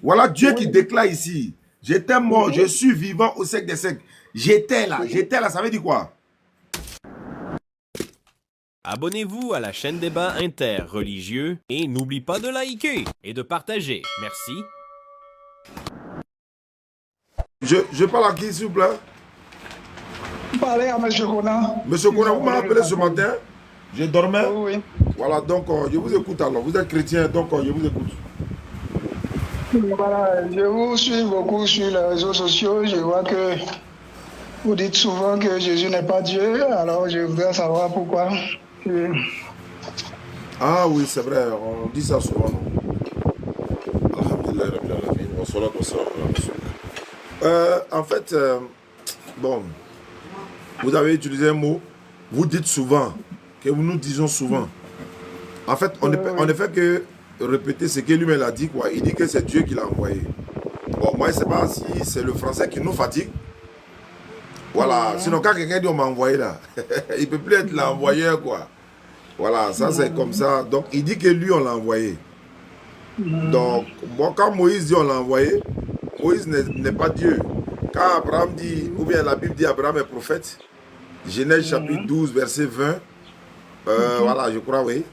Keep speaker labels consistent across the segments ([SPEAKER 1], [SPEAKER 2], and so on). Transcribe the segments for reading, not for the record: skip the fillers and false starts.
[SPEAKER 1] Voilà Dieu qui
[SPEAKER 2] Oui.
[SPEAKER 1] déclare ici. J'étais mort, je suis vivant au siècle des siècles. J'étais là, ça veut dire quoi?
[SPEAKER 3] Abonnez-vous à la chaîne Débat interreligieux et n'oublie pas de liker et de partager. Merci.
[SPEAKER 1] Je parle à qui, s'il vous plaît?
[SPEAKER 2] Parlez à M. Kona.
[SPEAKER 1] Monsieur Kona, vous m'avez appelé ce matin. Je dormais.
[SPEAKER 2] Oui, oui.
[SPEAKER 1] Voilà, donc je vous écoute alors. Vous êtes chrétien, donc je vous écoute.
[SPEAKER 2] Voilà, je vous suis beaucoup sur les réseaux sociaux. Je vois que vous dites souvent que Jésus n'est pas Dieu. Alors, je voudrais savoir pourquoi.
[SPEAKER 1] Ah oui, c'est vrai, on dit ça souvent. Alhamdulillah, Rabbil Alamin, wa salatu wa salam ala Rasulillah. En fait, bon, vous avez utilisé un mot, vous dites souvent, que nous disons souvent. En fait, on ne fait que répéter ce que lui-même a dit, quoi. Il dit que c'est Dieu qui l'a envoyé. Bon, moi, je ne sais pas si c'est le français qui nous fatigue. Voilà, sinon quand quelqu'un dit on m'a envoyé là, il ne peut plus être l'envoyeur, quoi. Voilà, ça c'est comme ça. Donc, il dit que lui, on l'a envoyé. Donc, bon, quand Moïse dit on l'a envoyé, Moïse n'est pas Dieu. Quand Abraham dit, ou bien la Bible dit Abraham est prophète, Genèse chapitre 12, verset 20, voilà, je crois, oui.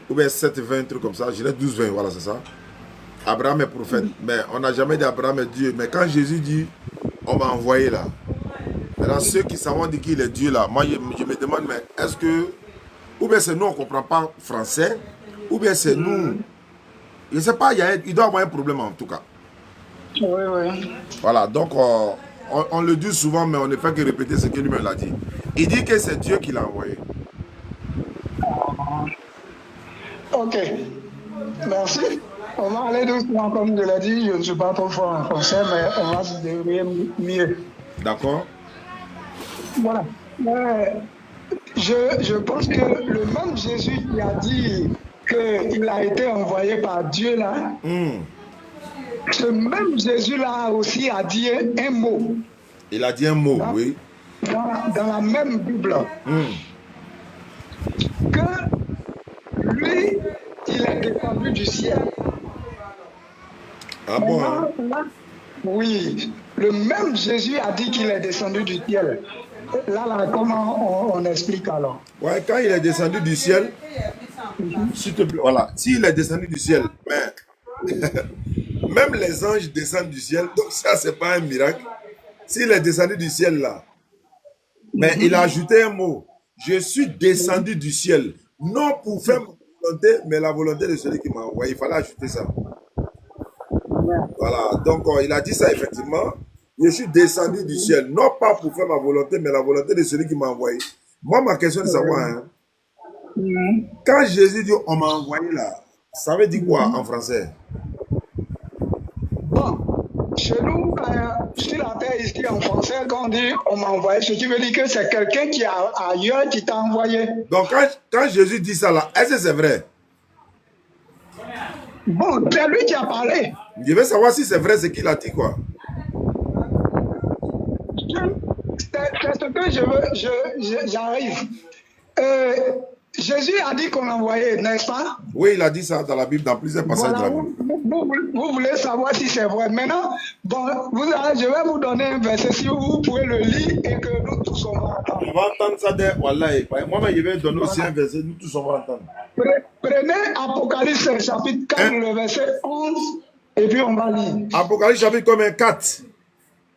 [SPEAKER 1] Ou bien 7, 20, un truc comme ça. Genèse 12, 20, voilà, c'est ça. Abraham est prophète. Mais on n'a jamais dit Abraham est Dieu. Mais quand Jésus dit, on m'a envoyé là. Maintenant, ceux qui savent dire qu'il est Dieu là, moi, je me demande, mais est-ce que, ou bien c'est nous, on ne comprend pas français, ou bien c'est nous, je ne sais pas, il doit y avoir un problème en tout cas.
[SPEAKER 2] Oui, oui.
[SPEAKER 1] Voilà, donc on le dit souvent, mais on ne fait que répéter ce que lui-même l'a dit. Il dit que c'est Dieu qui l'a envoyé.
[SPEAKER 2] Ok. Merci. On va aller doucement, comme je l'ai dit. Je ne suis pas trop fort en français, mais on va se débrouiller mieux.
[SPEAKER 1] D'accord.
[SPEAKER 2] Voilà. Je pense que le même Jésus qui a dit qu'il a été envoyé par Dieu là, ce même Jésus-là aussi a dit un mot.
[SPEAKER 1] Il a dit un mot, oui.
[SPEAKER 2] Dans la même Bible. Que lui, il est descendu du ciel.
[SPEAKER 1] Ah bon, hein?
[SPEAKER 2] Oui, le même Jésus a dit qu'il est descendu du ciel. Là, comment on explique alors?
[SPEAKER 1] Ouais, quand il est descendu du ciel, s'il te plaît, voilà, s'il est descendu du ciel, mais même les anges descendent du ciel, donc ça, c'est pas un miracle. S'il est descendu du ciel là, mais il a ajouté un mot, je suis descendu du ciel, non pour faire ma volonté, mais la volonté de celui qui m'a envoyé. Il fallait ajouter ça. Voilà, donc il a dit ça effectivement. Je suis descendu du ciel, non pas pour faire ma volonté, mais la volonté de celui qui m'a envoyé. Moi, ma question est de savoir, hein, quand Jésus dit on m'a envoyé là, ça veut dire quoi en français?
[SPEAKER 2] Bon, chez nous, sur la terre ici en français, quand on dit on m'a envoyé, ce qui veut dire que c'est quelqu'un qui est ailleurs qui t'a envoyé.
[SPEAKER 1] Donc quand Jésus dit ça là, est-ce que c'est vrai?
[SPEAKER 2] Bon, c'est lui qui a parlé.
[SPEAKER 1] Je veux savoir si c'est vrai ce qu'il a dit, quoi.
[SPEAKER 2] C'est ce que j'arrive. Jésus a dit qu'on l'envoyait, n'est-ce pas?
[SPEAKER 1] Oui, il a dit ça dans la Bible, dans plusieurs passages de la Bible.
[SPEAKER 2] Vous voulez savoir si c'est vrai. Maintenant, bon, je vais vous donner un verset, si vous pouvez le lire et que nous tous on va entendre.
[SPEAKER 1] On va entendre ça de Wallahi. Moi, je vais donner aussi un verset, nous tous on va entendre.
[SPEAKER 2] Prenez Apocalypse chapitre 4, le verset 11, et puis on va lire.
[SPEAKER 1] Apocalypse chapitre combien? 4.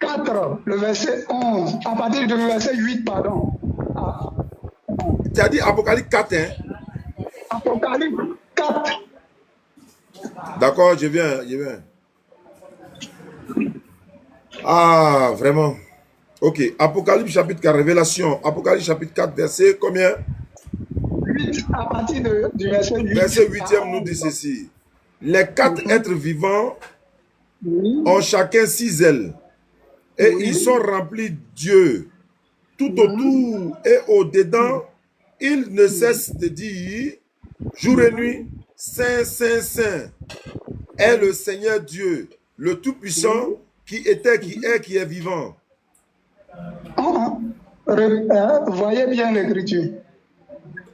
[SPEAKER 2] 4, le verset 11, à partir du verset 8, pardon.
[SPEAKER 1] Tu as dit Apocalypse 4, hein?
[SPEAKER 2] Apocalypse 4.
[SPEAKER 1] D'accord, je viens. Ah, vraiment. Ok, Apocalypse chapitre 4, Révélation. Apocalypse chapitre 4, verset combien?
[SPEAKER 2] 8, à partir du verset 8.
[SPEAKER 1] Verset 8e nous dit ceci. Les 4 êtres vivants ont chacun 6 ailes. Et ils sont remplis Dieu. Tout autour et au-dedans, ils ne cessent de dire, jour et nuit, Saint, Saint, Saint est le Seigneur Dieu, le Tout-Puissant, qui était, qui est, qui est vivant.
[SPEAKER 2] Voyez bien l'écriture.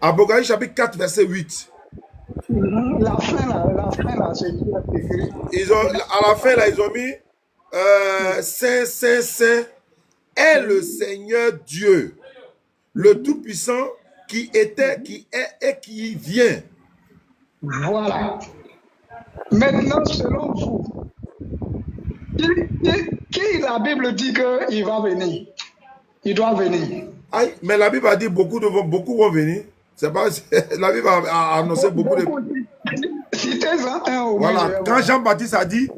[SPEAKER 1] Apocalypse chapitre 4, verset 8.
[SPEAKER 2] La fin là, c'est qui est écrit.
[SPEAKER 1] À la fin, là, ils ont mis Saint, Saint, Saint est le Seigneur Dieu, le Tout-Puissant qui était, qui est et qui vient.
[SPEAKER 2] Voilà. Maintenant, selon vous, qui la Bible dit qu'il va venir? Il doit venir.
[SPEAKER 1] Aïe, mais la Bible a dit beaucoup vont venir. C'est pas, la Bible a annoncé beaucoup de...
[SPEAKER 2] Citez-en un au
[SPEAKER 1] Voilà,
[SPEAKER 2] moins.
[SPEAKER 1] quand Jean-Baptiste a dit,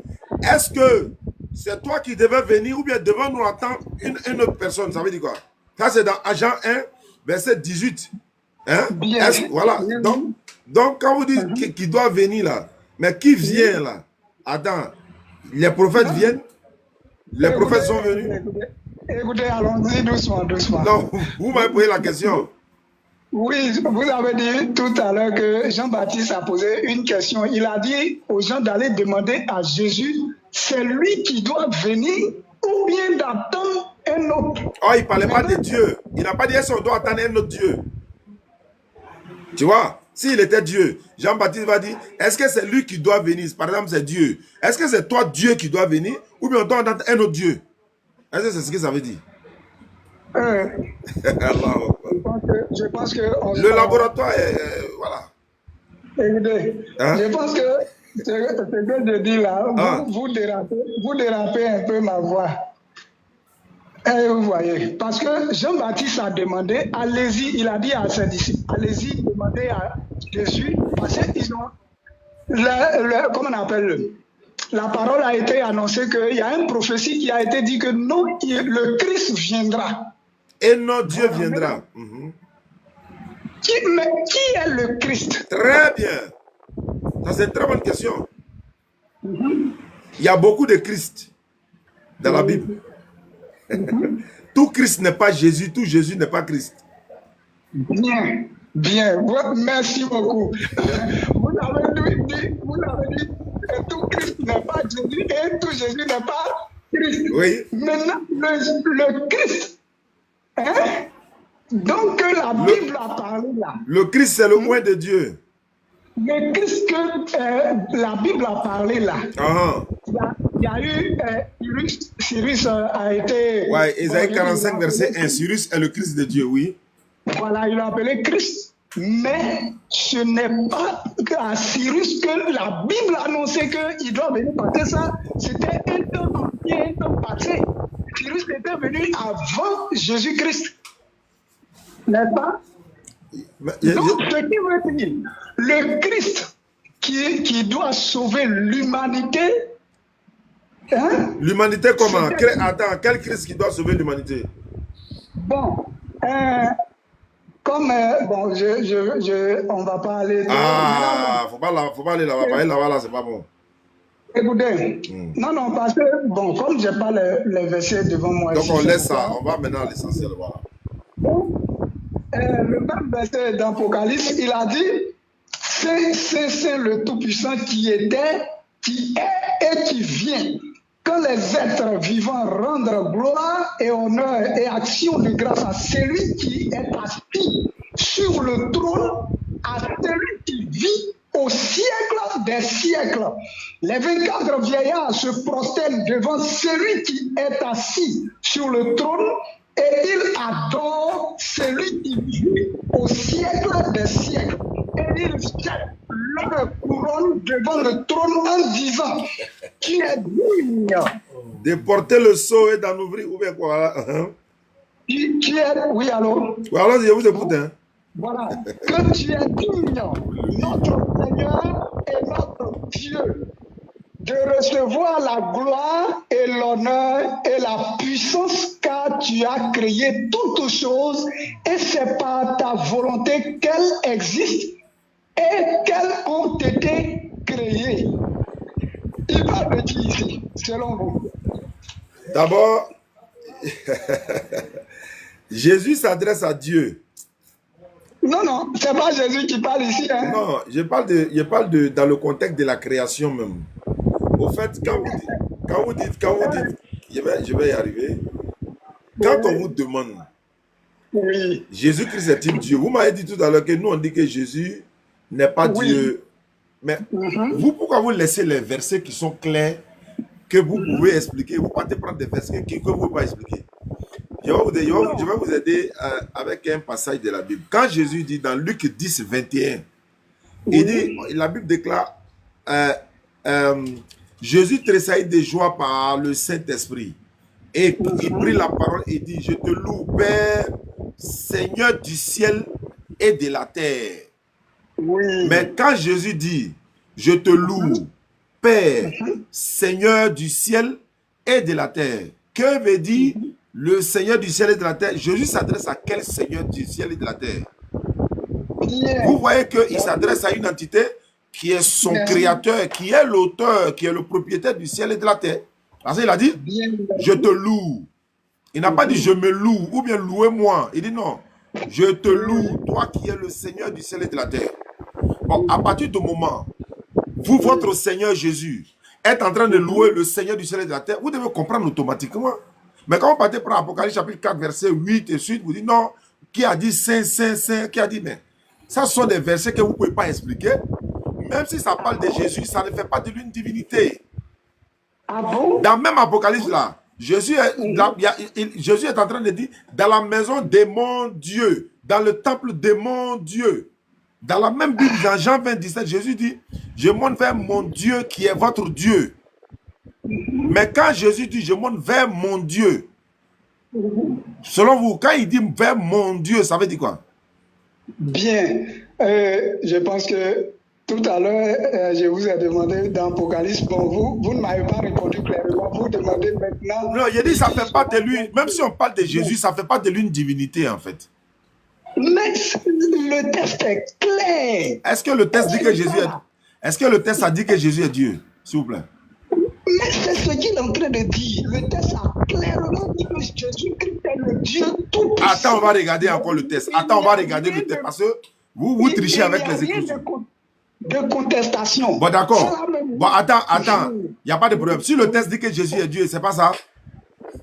[SPEAKER 1] est-ce que c'est toi qui devais venir ou bien devant nous attendre une autre personne? Ça veut dire quoi? Ça, c'est dans Jean 1, verset 18. Hein?
[SPEAKER 2] Bien.
[SPEAKER 1] Voilà.
[SPEAKER 2] Bien.
[SPEAKER 1] Donc, quand vous dites qu'il doit venir là, mais qui vient là? Attends, les prophètes viennent? Les prophètes sont venus?
[SPEAKER 2] Écoutez, allons-y doucement.
[SPEAKER 1] Non, vous m'avez posé la question.
[SPEAKER 2] Oui, vous avez dit tout à l'heure que Jean-Baptiste a posé une question. Il a dit aux gens d'aller demander à Jésus, c'est lui qui doit venir ou bien d'attendre un autre.
[SPEAKER 1] Oh, il ne parlait pas de Dieu. Il n'a pas dit est-ce qu'on doit attendre un autre Dieu. Tu vois, s'il était Dieu, Jean-Baptiste va dire, est-ce que c'est lui qui doit venir? Par exemple, c'est Dieu. Est-ce que c'est toi Dieu qui doit venir ou bien on doit attendre un autre Dieu? Est-ce que c'est ce que ça veut dire?
[SPEAKER 2] Je pense que
[SPEAKER 1] le laboratoire est... voilà.
[SPEAKER 2] Écoutez,
[SPEAKER 1] hein?
[SPEAKER 2] Je pense que ce que je dis là, vous dérapez un peu ma voix. Et vous voyez, parce que Jean-Baptiste a demandé, allez-y, il a dit à ses disciples, allez-y, demandez à Jésus, parce qu'ils ont, comment on appelle, la parole a été annoncée qu'il y a une prophétie qui a été dit que non, le Christ viendra.
[SPEAKER 1] Et non, Dieu viendra.
[SPEAKER 2] Mais qui est le Christ?
[SPEAKER 1] Très bien. Ça, c'est une très bonne question. Il y a beaucoup de Christ dans la Bible. Tout Christ n'est pas Jésus, tout Jésus n'est pas Christ.
[SPEAKER 2] Bien. Merci beaucoup. Vous avez dit que tout Christ n'est pas Jésus et tout Jésus n'est pas Christ.
[SPEAKER 1] Oui.
[SPEAKER 2] Maintenant, le Christ, hein? Donc la Bible a parlé là.
[SPEAKER 1] Le Christ, c'est le point de Dieu.
[SPEAKER 2] Le Christ que la Bible a parlé là. Il y a eu, Cyrus a été...
[SPEAKER 1] Ouais, Ésaïe 45, verset 1, Cyrus est le Christ de Dieu, oui.
[SPEAKER 2] Voilà, il l'a appelé Christ. Mais ce n'est pas à Cyrus que la Bible annonçait qu'il doit venir, parce que ça, c'était un temps entier, un temps passé. Cyrus était venu avant Jésus-Christ. N'est-ce pas? Donc, ce qui veut dire, le Christ qui doit sauver l'humanité. Hein?
[SPEAKER 1] L'humanité comment? Attends, quel Christ qui doit sauver l'humanité?
[SPEAKER 2] Bon, comme, bon, on va pas aller...
[SPEAKER 1] faut pas aller là-bas, aller là-bas, là, c'est pas bon.
[SPEAKER 2] Écoutez, non, parce que, bon, comme je n'ai pas les versets devant moi...
[SPEAKER 1] Donc
[SPEAKER 2] ici,
[SPEAKER 1] on laisse ça, on va maintenant à l'essentiel, voilà.
[SPEAKER 2] Le même verset d'Apocalypse, il a dit, c'est le Tout-Puissant qui était, qui est et qui vient. Quand les êtres vivants rendent gloire et honneur et action de grâce à celui qui est assis sur le trône, à celui qui vit au siècle des siècles. Les 24 vieillards se prosternent devant celui qui est assis sur le trône et ils adorent celui qui vit au siècle des siècles. Et ils jettent leur couronne devant le trône en disant, qui est digne
[SPEAKER 1] de porter le sceau et d'en ouvrir, ou bien quoi, hein?
[SPEAKER 2] Qui est, oui, alors?
[SPEAKER 1] Oui, alors je vous écoute, hein?
[SPEAKER 2] Voilà, que tu es digne, notre Seigneur et notre Dieu, de recevoir la gloire et l'honneur et la puissance, car tu as créé toutes choses et c'est par ta volonté qu'elles existent et qu'elles ont été créées. Il va me dire ici, selon vous.
[SPEAKER 1] D'abord, Jésus s'adresse à Dieu.
[SPEAKER 2] Non, c'est pas Jésus qui parle ici. Hein?
[SPEAKER 1] Non, je parle dans le contexte de la création même. Au fait, quand vous dites, je vais y arriver. Quand on vous demande,
[SPEAKER 2] oui.
[SPEAKER 1] Jésus-Christ est-il Dieu? Vous m'avez dit tout à l'heure que nous on dit que Jésus n'est pas Dieu. Mais vous, pourquoi vous laissez les versets qui sont clairs, que vous pouvez expliquer? Vous partez prendre des versets que vous ne pouvez pas expliquer. Je vais vous aider avec un passage de la Bible. Quand Jésus dit dans Luc 10, 21, il dit, la Bible déclare, Jésus tressaillit de joie par le Saint-Esprit. Et il prit la parole et dit, je te loue, Père, Seigneur du ciel et de la terre.
[SPEAKER 2] Oui.
[SPEAKER 1] Mais quand Jésus dit, je te loue, Père, Seigneur du ciel et de la terre, que veut dire le Seigneur du ciel et de la terre? Jésus s'adresse à quel Seigneur du ciel et de la terre?
[SPEAKER 2] Bien.
[SPEAKER 1] Vous voyez qu'il s'adresse à une entité qui est son créateur, qui est l'auteur, qui est le propriétaire du ciel et de la terre. Parce qu'il a dit, je te loue. Il n'a pas dit, je me loue, ou bien louez-moi. Il dit non, je te loue, toi qui es le Seigneur du ciel et de la terre. Bon, à partir du moment, vous, votre Seigneur Jésus, êtes en train de louer le Seigneur du ciel et de la terre, vous devez comprendre automatiquement. Mais quand vous partez pour Apocalypse chapitre 4, verset 8 et suite, vous dites non, qui a dit Saint, Saint, Saint, qui a dit mais ça sont des versets que vous ne pouvez pas expliquer. Même si ça parle de Jésus, ça ne fait pas de lui une divinité.
[SPEAKER 2] Ah bon?
[SPEAKER 1] Dans même Apocalypse là, Jésus est en train de dire dans la maison de mon Dieu, dans le temple de mon Dieu. Dans la même Bible, dans Jean 20, 17, Jésus dit, je monte vers mon Dieu qui est votre Dieu. Mais quand Jésus dit, je monte vers mon Dieu, selon vous, quand il dit vers mon Dieu, ça veut dire quoi?
[SPEAKER 2] Bien. Je pense que tout à l'heure, je vous ai demandé dans Apocalypse, bon, vous ne m'avez pas répondu clairement. Vous demandez maintenant.
[SPEAKER 1] Non, il dit, ça ne fait pas de lui, même si on parle de Jésus, ça ne fait pas de lui une divinité en fait.
[SPEAKER 2] Mais le texte est clair.
[SPEAKER 1] Est-ce que le texte dit que Jésus est... Est-ce que le texte a dit que Jésus est Dieu? S'il vous plaît.
[SPEAKER 2] Mais c'est ce qu'il est en train de dire. Le texte a clairement dit que Jésus-Christ est le Dieu tout-puissant.
[SPEAKER 1] Attends, on va regarder encore le texte. Attends, on va regarder le texte parce que vous trichez avec les Écritures.
[SPEAKER 2] De contestation.
[SPEAKER 1] Bon, d'accord. Bon, attends. Il n'y a pas de problème. Si le texte dit que Jésus est Dieu, c'est pas ça?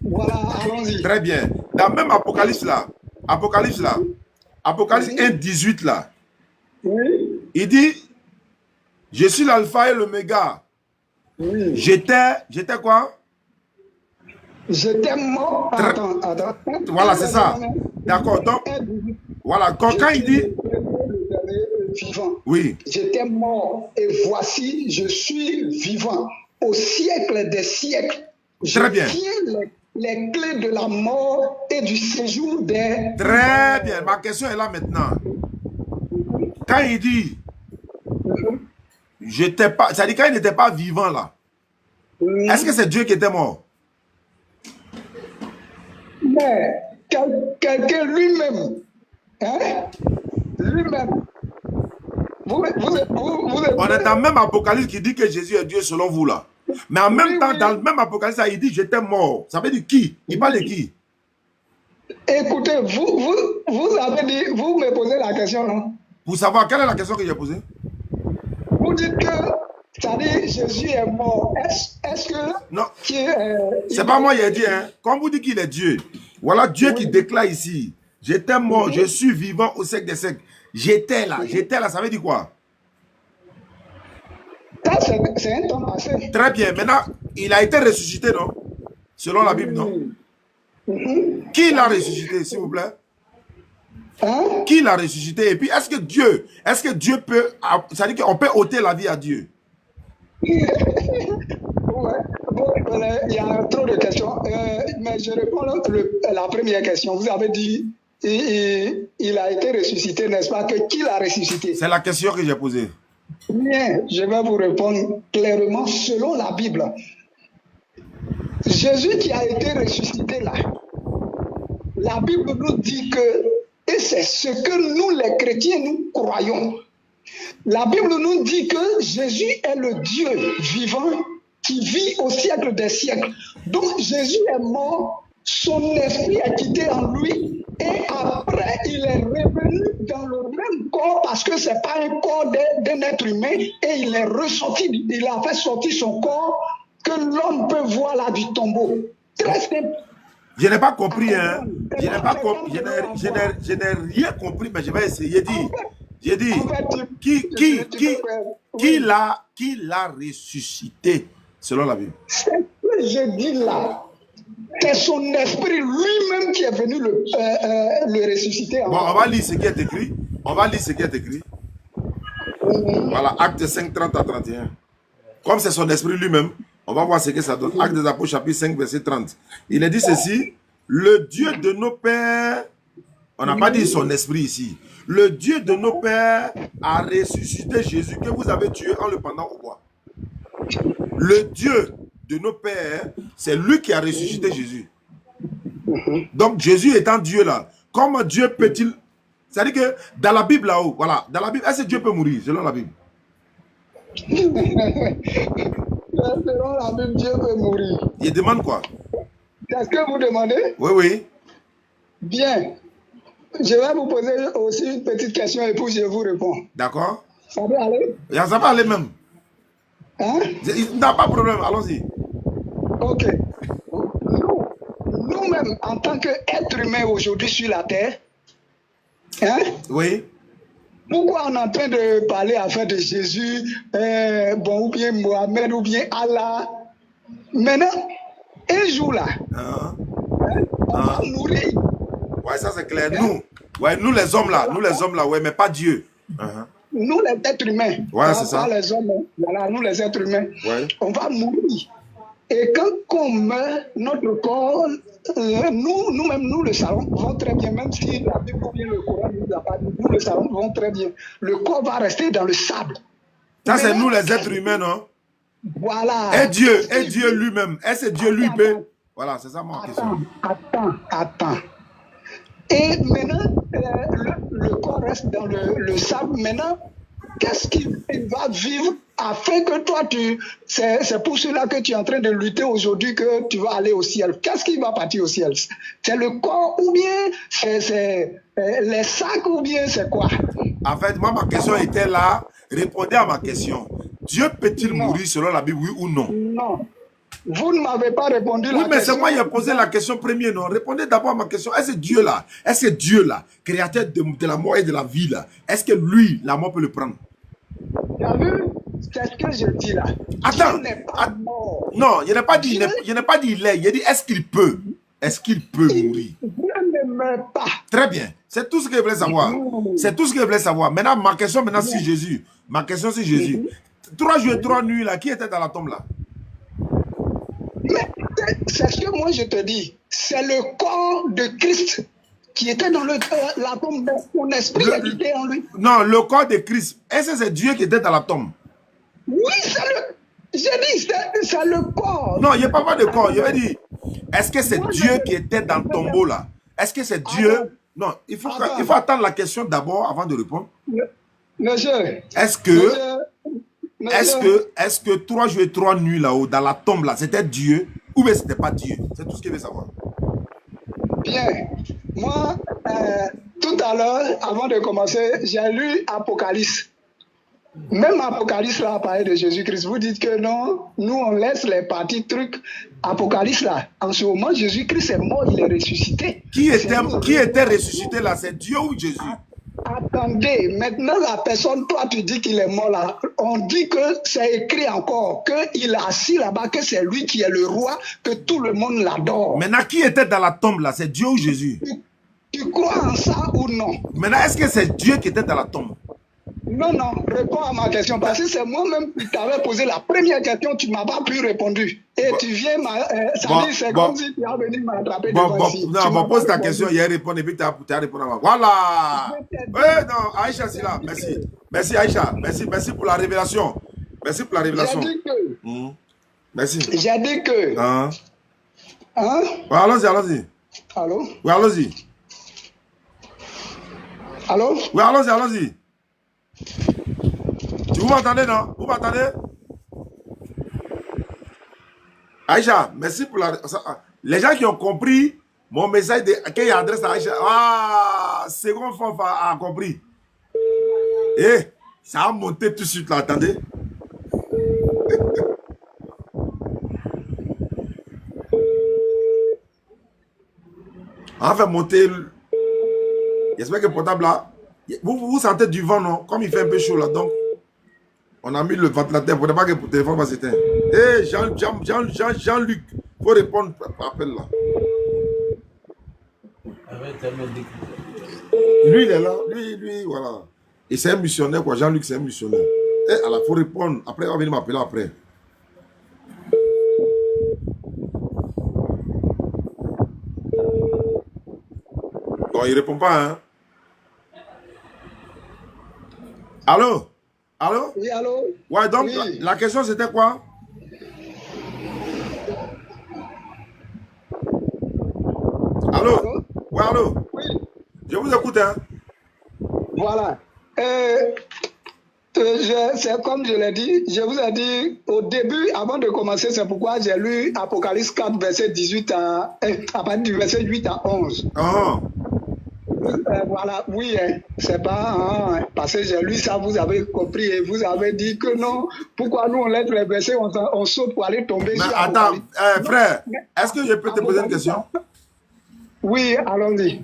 [SPEAKER 2] Voilà, allons-y.
[SPEAKER 1] Très bien. Dans même Apocalypse là, Apocalypse 1, 18 là,
[SPEAKER 2] Oui.
[SPEAKER 1] il dit, je suis l'alpha et l'oméga.
[SPEAKER 2] Oui.
[SPEAKER 1] J'étais quoi?
[SPEAKER 2] J'étais mort. Attends.
[SPEAKER 1] Voilà, c'est ça. D'accord. Donc, voilà. Quand il dit...
[SPEAKER 2] Vivant.
[SPEAKER 1] Oui.
[SPEAKER 2] J'étais mort et voici, je suis vivant. Au siècle des siècles,
[SPEAKER 1] Très bien.
[SPEAKER 2] Je tiens les clés de la mort et du séjour des...
[SPEAKER 1] Très bien. Ma question est là maintenant. Quand il dit, j'étais pas... Ça dit quand il n'était pas vivant là. Est-ce que c'est Dieu qui était mort?
[SPEAKER 2] Mais quelqu'un lui-même, hein? Lui-même. Vous
[SPEAKER 1] On est dans le même Apocalypse qui dit que Jésus est Dieu selon vous là. Mais en même temps, dans le même Apocalypse, il dit j'étais mort. Ça veut dire qui? Il parle de qui?
[SPEAKER 2] Écoutez, vous avez dit, vous me posez la question, non?
[SPEAKER 1] Pour savoir, quelle est la question que j'ai posée?
[SPEAKER 2] Vous dites que, ça dit Jésus est mort. Est-ce que...
[SPEAKER 1] Non. C'est pas moi qui ai dit, hein. Quand vous dites qu'il est Dieu, voilà Dieu qui déclare ici. J'étais mort, je suis vivant au siècle des siècles. J'étais là, ça veut dire quoi?
[SPEAKER 2] Ça, c'est un temps passé.
[SPEAKER 1] Très bien, maintenant, il a été ressuscité, non? Selon la Bible, non? Qui l'a ressuscité, s'il vous plaît?
[SPEAKER 2] Hein?
[SPEAKER 1] Qui l'a ressuscité? Et puis, est-ce que Dieu peut... Ça veut dire qu'on peut ôter la vie à Dieu?
[SPEAKER 2] Ouais. Bon, il y a trop de questions. Mais je réponds à la première question. Vous avez dit... il a été ressuscité, n'est-ce pas? Qui l'a ressuscité?
[SPEAKER 1] C'est la question que j'ai posée.
[SPEAKER 2] Bien, je vais vous répondre clairement selon la Bible. Jésus qui a été ressuscité là, la Bible nous dit que, et c'est ce que nous les chrétiens nous croyons, la Bible nous dit que Jésus est le Dieu vivant qui vit au siècle des siècles. Donc Jésus est mort, son esprit a quitté en lui et après il est revenu dans le même corps parce que ce n'est pas un corps d'un être humain et il est ressorti, il a fait sortir son corps que l'homme peut voir là du tombeau. Très simple.
[SPEAKER 1] Je n'ai pas compris, hein. Je n'ai rien compris, mais je vais essayer de dire. J'ai dit, qui Qui l'a ressuscité, selon la Bible?
[SPEAKER 2] C'est ce que je dis là. C'est son esprit lui-même qui est venu le ressusciter.
[SPEAKER 1] Bon, on va lire ce qui est écrit. On va lire ce qui est écrit. Voilà, Acte 5, 30 à 31. Comme c'est son esprit lui-même, on va voir ce que ça donne. Acte des Apôtres, chapitre 5, verset 30. Il est dit ceci: le Dieu de nos pères, on n'a pas dit son esprit ici, le Dieu de nos pères a ressuscité Jésus que vous avez tué en le pendant au bois. Le Dieu de nos pères, c'est lui qui a ressuscité Jésus. Donc Jésus étant Dieu là, comment Dieu peut-il... C'est-à-dire que dans la Bible là-haut, voilà, dans la Bible, est-ce que Dieu peut mourir selon la Bible?
[SPEAKER 2] Selon la Bible, Dieu peut mourir.
[SPEAKER 1] Il demande quoi?
[SPEAKER 2] Qu'est-ce que vous demandez?
[SPEAKER 1] Oui, oui.
[SPEAKER 2] Bien. Je vais vous poser aussi une petite question et puis je vous réponds.
[SPEAKER 1] D'accord.
[SPEAKER 2] Ça peut aller?
[SPEAKER 1] Ça va aller même.
[SPEAKER 2] Hein?
[SPEAKER 1] Il n'a pas de problème, allons-y.
[SPEAKER 2] Ok. Nous-mêmes, en tant qu'êtres humains aujourd'hui sur la terre, hein?
[SPEAKER 1] Oui.
[SPEAKER 2] Pourquoi on est en train de parler afin de Jésus, bon, ou bien Mohamed, ou bien Allah? Maintenant, un jour là, on va mourir.
[SPEAKER 1] Ouais, ça c'est clair. Nous les hommes là, ouais, mais pas Dieu.
[SPEAKER 2] Nous les êtres humains,
[SPEAKER 1] ouais, c'est ça.
[SPEAKER 2] Pas les hommes, voilà, nous les êtres humains,
[SPEAKER 1] ouais.
[SPEAKER 2] On va mourir. Et quand on meurt, notre corps, nous-mêmes, nous le savons très bien, même si la Bible ou bien le Coran nous a pas dit, nous le savons très bien. Le corps va rester dans le sable.
[SPEAKER 1] Ça, c'est nous les êtres humains, non?
[SPEAKER 2] Voilà.
[SPEAKER 1] Et Dieu lui-même. Est-ce que Dieu lui peut? Voilà, c'est ça mon question.
[SPEAKER 2] Attends. Et maintenant, le corps reste dans le sable. Maintenant, qu'est-ce qu'il va vivre afin que toi, c'est pour cela que tu es en train de lutter aujourd'hui que tu vas aller au ciel. Qu'est-ce qui va partir au ciel? C'est le corps ou bien c'est les sacs ou bien c'est quoi?
[SPEAKER 1] En fait, moi, ma question était là. Répondez à ma question. Dieu peut-il mourir selon la Bible, oui ou non?
[SPEAKER 2] Non. Vous ne m'avez pas répondu
[SPEAKER 1] oui, mais c'est moi qui ai posé la question première, non? Répondez d'abord à ma question. Est-ce que Dieu là, créateur de la mort et de la vie là, est-ce que lui, la mort peut le prendre?
[SPEAKER 2] Tu as vu? C'est ce que je dis là.
[SPEAKER 1] Attends. Non, il n'a pas dit il est. Il a dit est-ce qu'il peut? Est-ce qu'il peut mourir?
[SPEAKER 2] Dieu ne meurt pas.
[SPEAKER 1] Très bien. C'est tout ce que je voulais savoir. C'est tout ce que je voulais savoir. Maintenant, ma question c'est Jésus. Ma question c'est Jésus. 3 jours et 3 nuits là, qui était dans la tombe là?
[SPEAKER 2] Mais c'est ce que moi je te dis. C'est le corps de Christ qui était dans la tombe. Son esprit était en lui.
[SPEAKER 1] Non, le corps de Christ. Est-ce que c'est Dieu qui était dans la tombe?
[SPEAKER 2] Oui, j'ai dit, c'est le corps.
[SPEAKER 1] Non, il n'y a pas de corps. Je vais dire, est-ce que c'est Dieu qui était dans le tombeau là? Est-ce que c'est Dieu? Non, il faut attendre la question d'abord avant de répondre.
[SPEAKER 2] Monsieur.
[SPEAKER 1] Est-ce que 3 jours et 3 nuits là-haut, dans la tombe là, c'était Dieu ou bien c'était pas Dieu? C'est tout ce qu'il veut savoir.
[SPEAKER 2] Bien. Moi, tout à l'heure, avant de commencer, j'ai lu Apocalypse. Même Apocalypse là, parlé de Jésus-Christ. Vous dites que non, nous on laisse les parties trucs. Apocalypse là, en ce moment, Jésus-Christ est mort, il est ressuscité.
[SPEAKER 1] Qui était ressuscité là? C'est Dieu ou Jésus?
[SPEAKER 2] Attendez, maintenant la personne, toi tu dis qu'il est mort là. On dit que c'est écrit encore, qu'il est assis là-bas, que c'est lui qui est le roi, que tout le monde l'adore.
[SPEAKER 1] Maintenant, qui était dans la tombe là? C'est Dieu ou Jésus?
[SPEAKER 2] Tu crois en ça ou non?
[SPEAKER 1] Maintenant, est-ce que c'est Dieu qui était dans la tombe?
[SPEAKER 2] Non, réponds à ma question. Parce que c'est moi-même qui t'avais posé la première question, tu ne m'as pas plus répondu. Et tu viens, c'est comme si tu as venu m'attraper devant ici.
[SPEAKER 1] Non, pose ta question, il répond et puis tu as répondu à moi. Voilà. Non, Aïcha, c'est là. Merci. Merci, Aïcha. Merci pour la révélation. Merci pour la révélation.
[SPEAKER 2] J'ai dit que.
[SPEAKER 1] Merci.
[SPEAKER 2] J'ai dit que.
[SPEAKER 1] Hein?
[SPEAKER 2] Ouais,
[SPEAKER 1] allons-y.
[SPEAKER 2] Allô?
[SPEAKER 1] Oui, allons-y.
[SPEAKER 2] Allô?
[SPEAKER 1] Oui, allons-y. Vous m'entendez, non? Vous m'entendez? Aïcha, merci pour la... Les gens qui ont compris mon message qu'il adresse à Aïcha, seconde fois a compris. Et ça a monté tout de suite là, attendez. On va faire monter... J'espère que le portable là... Vous sentez du vent, non? Comme il fait un peu chaud là, donc... On a mis le ventilateur. Pour ne pas que le téléphone va s'éteindre. Hé, Jean-Luc, il faut répondre par appel là. Lui, il est là. Lui, voilà. Et c'est un missionnaire, quoi. Jean-Luc, c'est un missionnaire. Et alors, il faut répondre. Après, il va venir m'appeler après. Bon, il ne répond pas, hein. Allô? Allô?
[SPEAKER 2] Oui, allô?
[SPEAKER 1] Ouais, donc,
[SPEAKER 2] Oui.
[SPEAKER 1] la question, c'était quoi? Allô?
[SPEAKER 2] Allô?
[SPEAKER 1] Ouais, allô?
[SPEAKER 2] Oui.
[SPEAKER 1] Je vous écoute, hein.
[SPEAKER 2] Voilà. C'est comme je l'ai dit, je vous ai dit au début, avant de commencer, c'est pourquoi j'ai lu Apocalypse 4, verset 18 à partir du verset 8 à 11.
[SPEAKER 1] Ah.
[SPEAKER 2] Voilà, oui, hein, c'est pas parce que j'ai lu ça, vous avez compris et vous avez dit que non. Pourquoi nous on laisse les versets, on saute pour aller tomber
[SPEAKER 1] Mais
[SPEAKER 2] sur
[SPEAKER 1] attends,
[SPEAKER 2] Apocalypse.
[SPEAKER 1] frère, est-ce que je peux te poser une question?
[SPEAKER 2] Oui, allons-y.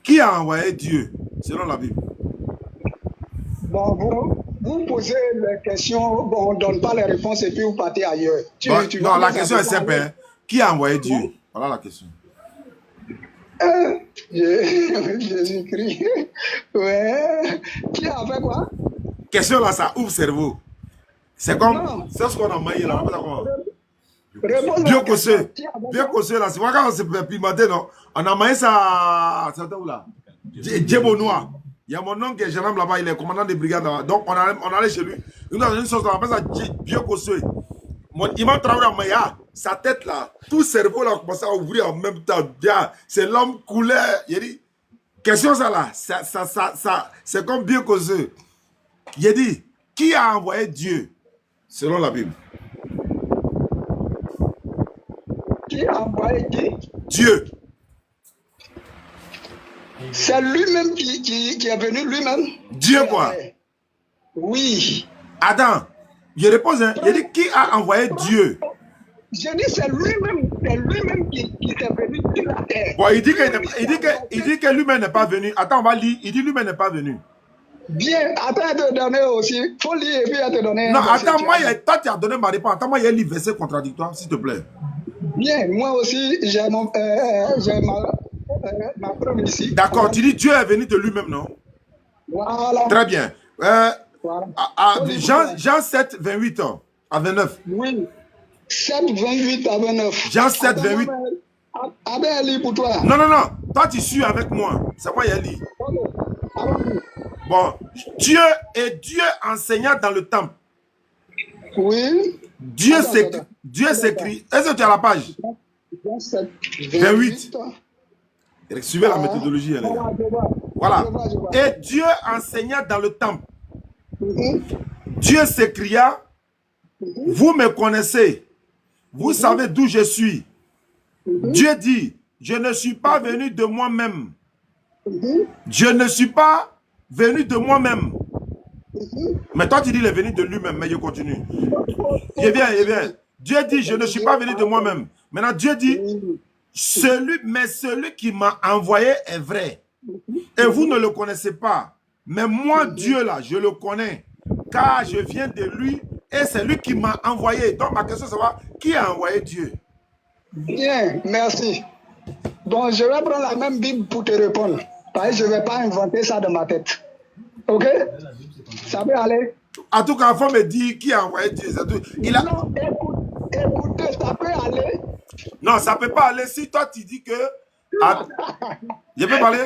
[SPEAKER 1] Qui a envoyé Dieu, selon la Bible?
[SPEAKER 2] Bon, vous posez les questions, bon, on ne donne pas les réponses et puis vous partez ailleurs.
[SPEAKER 1] Bon, non,
[SPEAKER 2] vas
[SPEAKER 1] la
[SPEAKER 2] me
[SPEAKER 1] question est
[SPEAKER 2] savoir.
[SPEAKER 1] simple, hein. Qui a envoyé Dieu? Voilà la question.
[SPEAKER 2] Jésus-Christ. Ouais. Qui a fait quoi?
[SPEAKER 1] Question là, ça ouvre le cerveau. C'est comme,
[SPEAKER 2] Non.
[SPEAKER 1] c'est ce qu'on a maillé là.
[SPEAKER 2] Réponds-moi
[SPEAKER 1] Bien
[SPEAKER 2] la question.
[SPEAKER 1] cossé.
[SPEAKER 2] Qui a fait
[SPEAKER 1] Bien
[SPEAKER 2] quoi?
[SPEAKER 1] cossé là. C'est pas quand on s'est pimenté, non? On a maillé ça. C'est où là? Djebonois. Il y a mon oncle qui est gendarme là-bas, il est commandant de brigade là-bas. Donc on allait chez lui. Nous avons une chose, on appelle ça bien cossé. Il m'a travaillé à Maya. Sa tête là, tout le cerveau là a commencé à ouvrir en même temps. C'est l'homme couleur. Il dit, question ça là, c'est comme bien causé. Il dit, qui a envoyé Dieu selon la Bible?
[SPEAKER 2] Qui a envoyé qui?
[SPEAKER 1] Dieu.
[SPEAKER 2] C'est lui-même qui est venu lui-même.
[SPEAKER 1] Dieu quoi?
[SPEAKER 2] Oui.
[SPEAKER 1] Adam, je réponds, hein, il dit, qui a envoyé Dieu?
[SPEAKER 2] Je dis c'est lui-même qui est venu sur la terre.
[SPEAKER 1] Bon, il dit que lui-même n'est pas venu. Attends, on va lire. Il dit lui-même n'est pas venu.
[SPEAKER 2] Bien, attends, te donner aussi. Il faut lire et puis te donner.
[SPEAKER 1] Non, attends, moi, toi, tu as donné ma réponse. Attends, moi, il y a un livre verset contradictoire, s'il te plaît.
[SPEAKER 2] Bien, moi aussi, j'ai ma preuve ici.
[SPEAKER 1] D'accord, tu dis Dieu est venu de lui-même, non?
[SPEAKER 2] Voilà.
[SPEAKER 1] Très bien.
[SPEAKER 2] Voilà.
[SPEAKER 1] Jean 7, 28 à 29.
[SPEAKER 2] Oui. 7, 28 à 29.
[SPEAKER 1] Jean 7, 28.
[SPEAKER 2] Abel, lit pour toi.
[SPEAKER 1] Non. Toi, tu suis avec moi. C'est moi, il lit. Bon, Dieu enseignant dans le temple.
[SPEAKER 2] Oui.
[SPEAKER 1] Dieu s'écrit. Est-ce que tu as la page?
[SPEAKER 2] 7,
[SPEAKER 1] 28. Suivez la méthodologie, elle est là. Voilà. Et Dieu enseignant dans le temple. Dieu s'écria, vous me connaissez, vous savez d'où je suis. Dieu dit, je ne suis pas venu de moi-même. Je ne suis pas venu de moi-même. Mais toi, tu dis, il est venu de lui-même, mais je continue. Il vient. Dieu dit, je ne suis pas venu de moi-même. Maintenant, Dieu dit, celui qui m'a envoyé est vrai. Et vous ne le connaissez pas. Mais moi, Dieu, là, je le connais. Car je viens de lui et c'est lui qui m'a envoyé. Donc, ma question, c'est qui a envoyé Dieu?
[SPEAKER 2] Bien, merci. Bon, je vais prendre la même Bible pour te répondre. Parce que je ne vais pas inventer ça de ma tête. Ok? Ça peut aller?
[SPEAKER 1] En tout cas, il faut me dire qui a envoyé Dieu.
[SPEAKER 2] Non, écoutez, ça peut aller.
[SPEAKER 1] Non, ça ne peut pas aller si toi tu dis que... Je peux parler?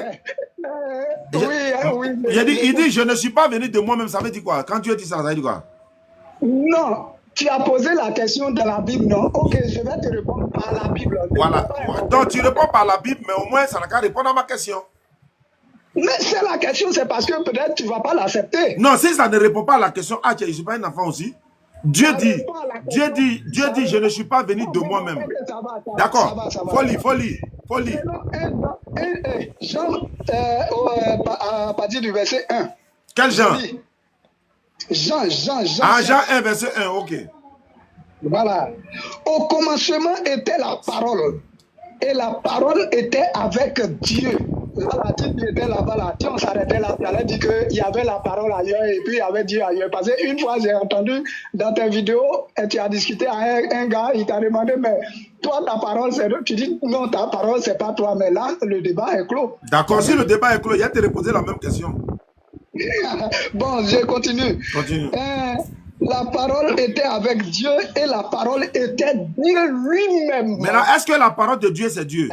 [SPEAKER 2] Oui.
[SPEAKER 1] Il dit, je ne suis pas venu de moi-même. Ça veut dire quoi? Quand Dieu dit ça, ça veut dire quoi?
[SPEAKER 2] Non, tu as posé la question dans la Bible, non? Ok, je vais te répondre par la Bible.
[SPEAKER 1] Voilà. Donc tu réponds par la Bible, mais au moins ça n'a qu'à répondre à ma question.
[SPEAKER 2] Mais c'est la question, c'est parce que peut-être tu ne vas pas l'accepter.
[SPEAKER 1] Non, si ça ne répond pas à la question, je ne suis pas un enfant aussi. Dieu dit, je ne suis pas venu de moi-même. D'accord. Faut lire.
[SPEAKER 2] Jean, à partir du verset 1.
[SPEAKER 1] Quel Jean?
[SPEAKER 2] Jean.
[SPEAKER 1] Jean 1, verset 1, ok.
[SPEAKER 2] Voilà. Au commencement était la parole. Et la parole était avec Dieu. Là, la type qui était là-bas, là, si on s'arrêtait là, il allait dire qu'il y avait la parole ailleurs et puis il y avait Dieu ailleurs. Parce qu'une fois, j'ai entendu dans tes vidéos, et tu as discuté avec un gars, il t'a demandé, mais toi, ta parole, c'est... Tu dis, non, ta parole, c'est pas toi. Mais là, le débat est clos.
[SPEAKER 1] D'accord, si le débat est clos, il y a te reposer la même question.
[SPEAKER 2] Bon, je continue.
[SPEAKER 1] Continue.
[SPEAKER 2] La parole était avec Dieu et la parole était Dieu lui-même.
[SPEAKER 1] Maintenant, est-ce que la parole de Dieu, c'est Dieu?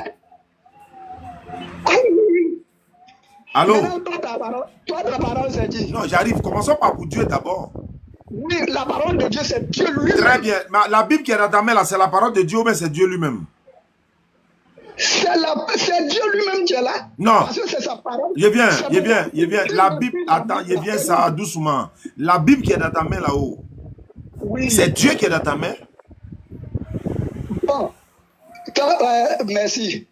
[SPEAKER 2] Ah oui.
[SPEAKER 1] Allô?
[SPEAKER 2] Maintenant, toi, ta parole, c'est qui?
[SPEAKER 1] Non, j'arrive. Commençons par pour Dieu d'abord.
[SPEAKER 2] Oui, la parole de Dieu, c'est Dieu lui-même.
[SPEAKER 1] Très bien. Mais la Bible qui est dans ta main, là, c'est la parole de Dieu, mais c'est Dieu lui-même.
[SPEAKER 2] C'est Dieu lui-même qui est là.
[SPEAKER 1] Non.
[SPEAKER 2] Parce que c'est sa parole.
[SPEAKER 1] Il vient. La Bible, attends, il vient ça doucement. La Bible qui est dans ta main là-haut,
[SPEAKER 2] Oui.
[SPEAKER 1] c'est Dieu qui est dans ta main.
[SPEAKER 2] Bon. Merci.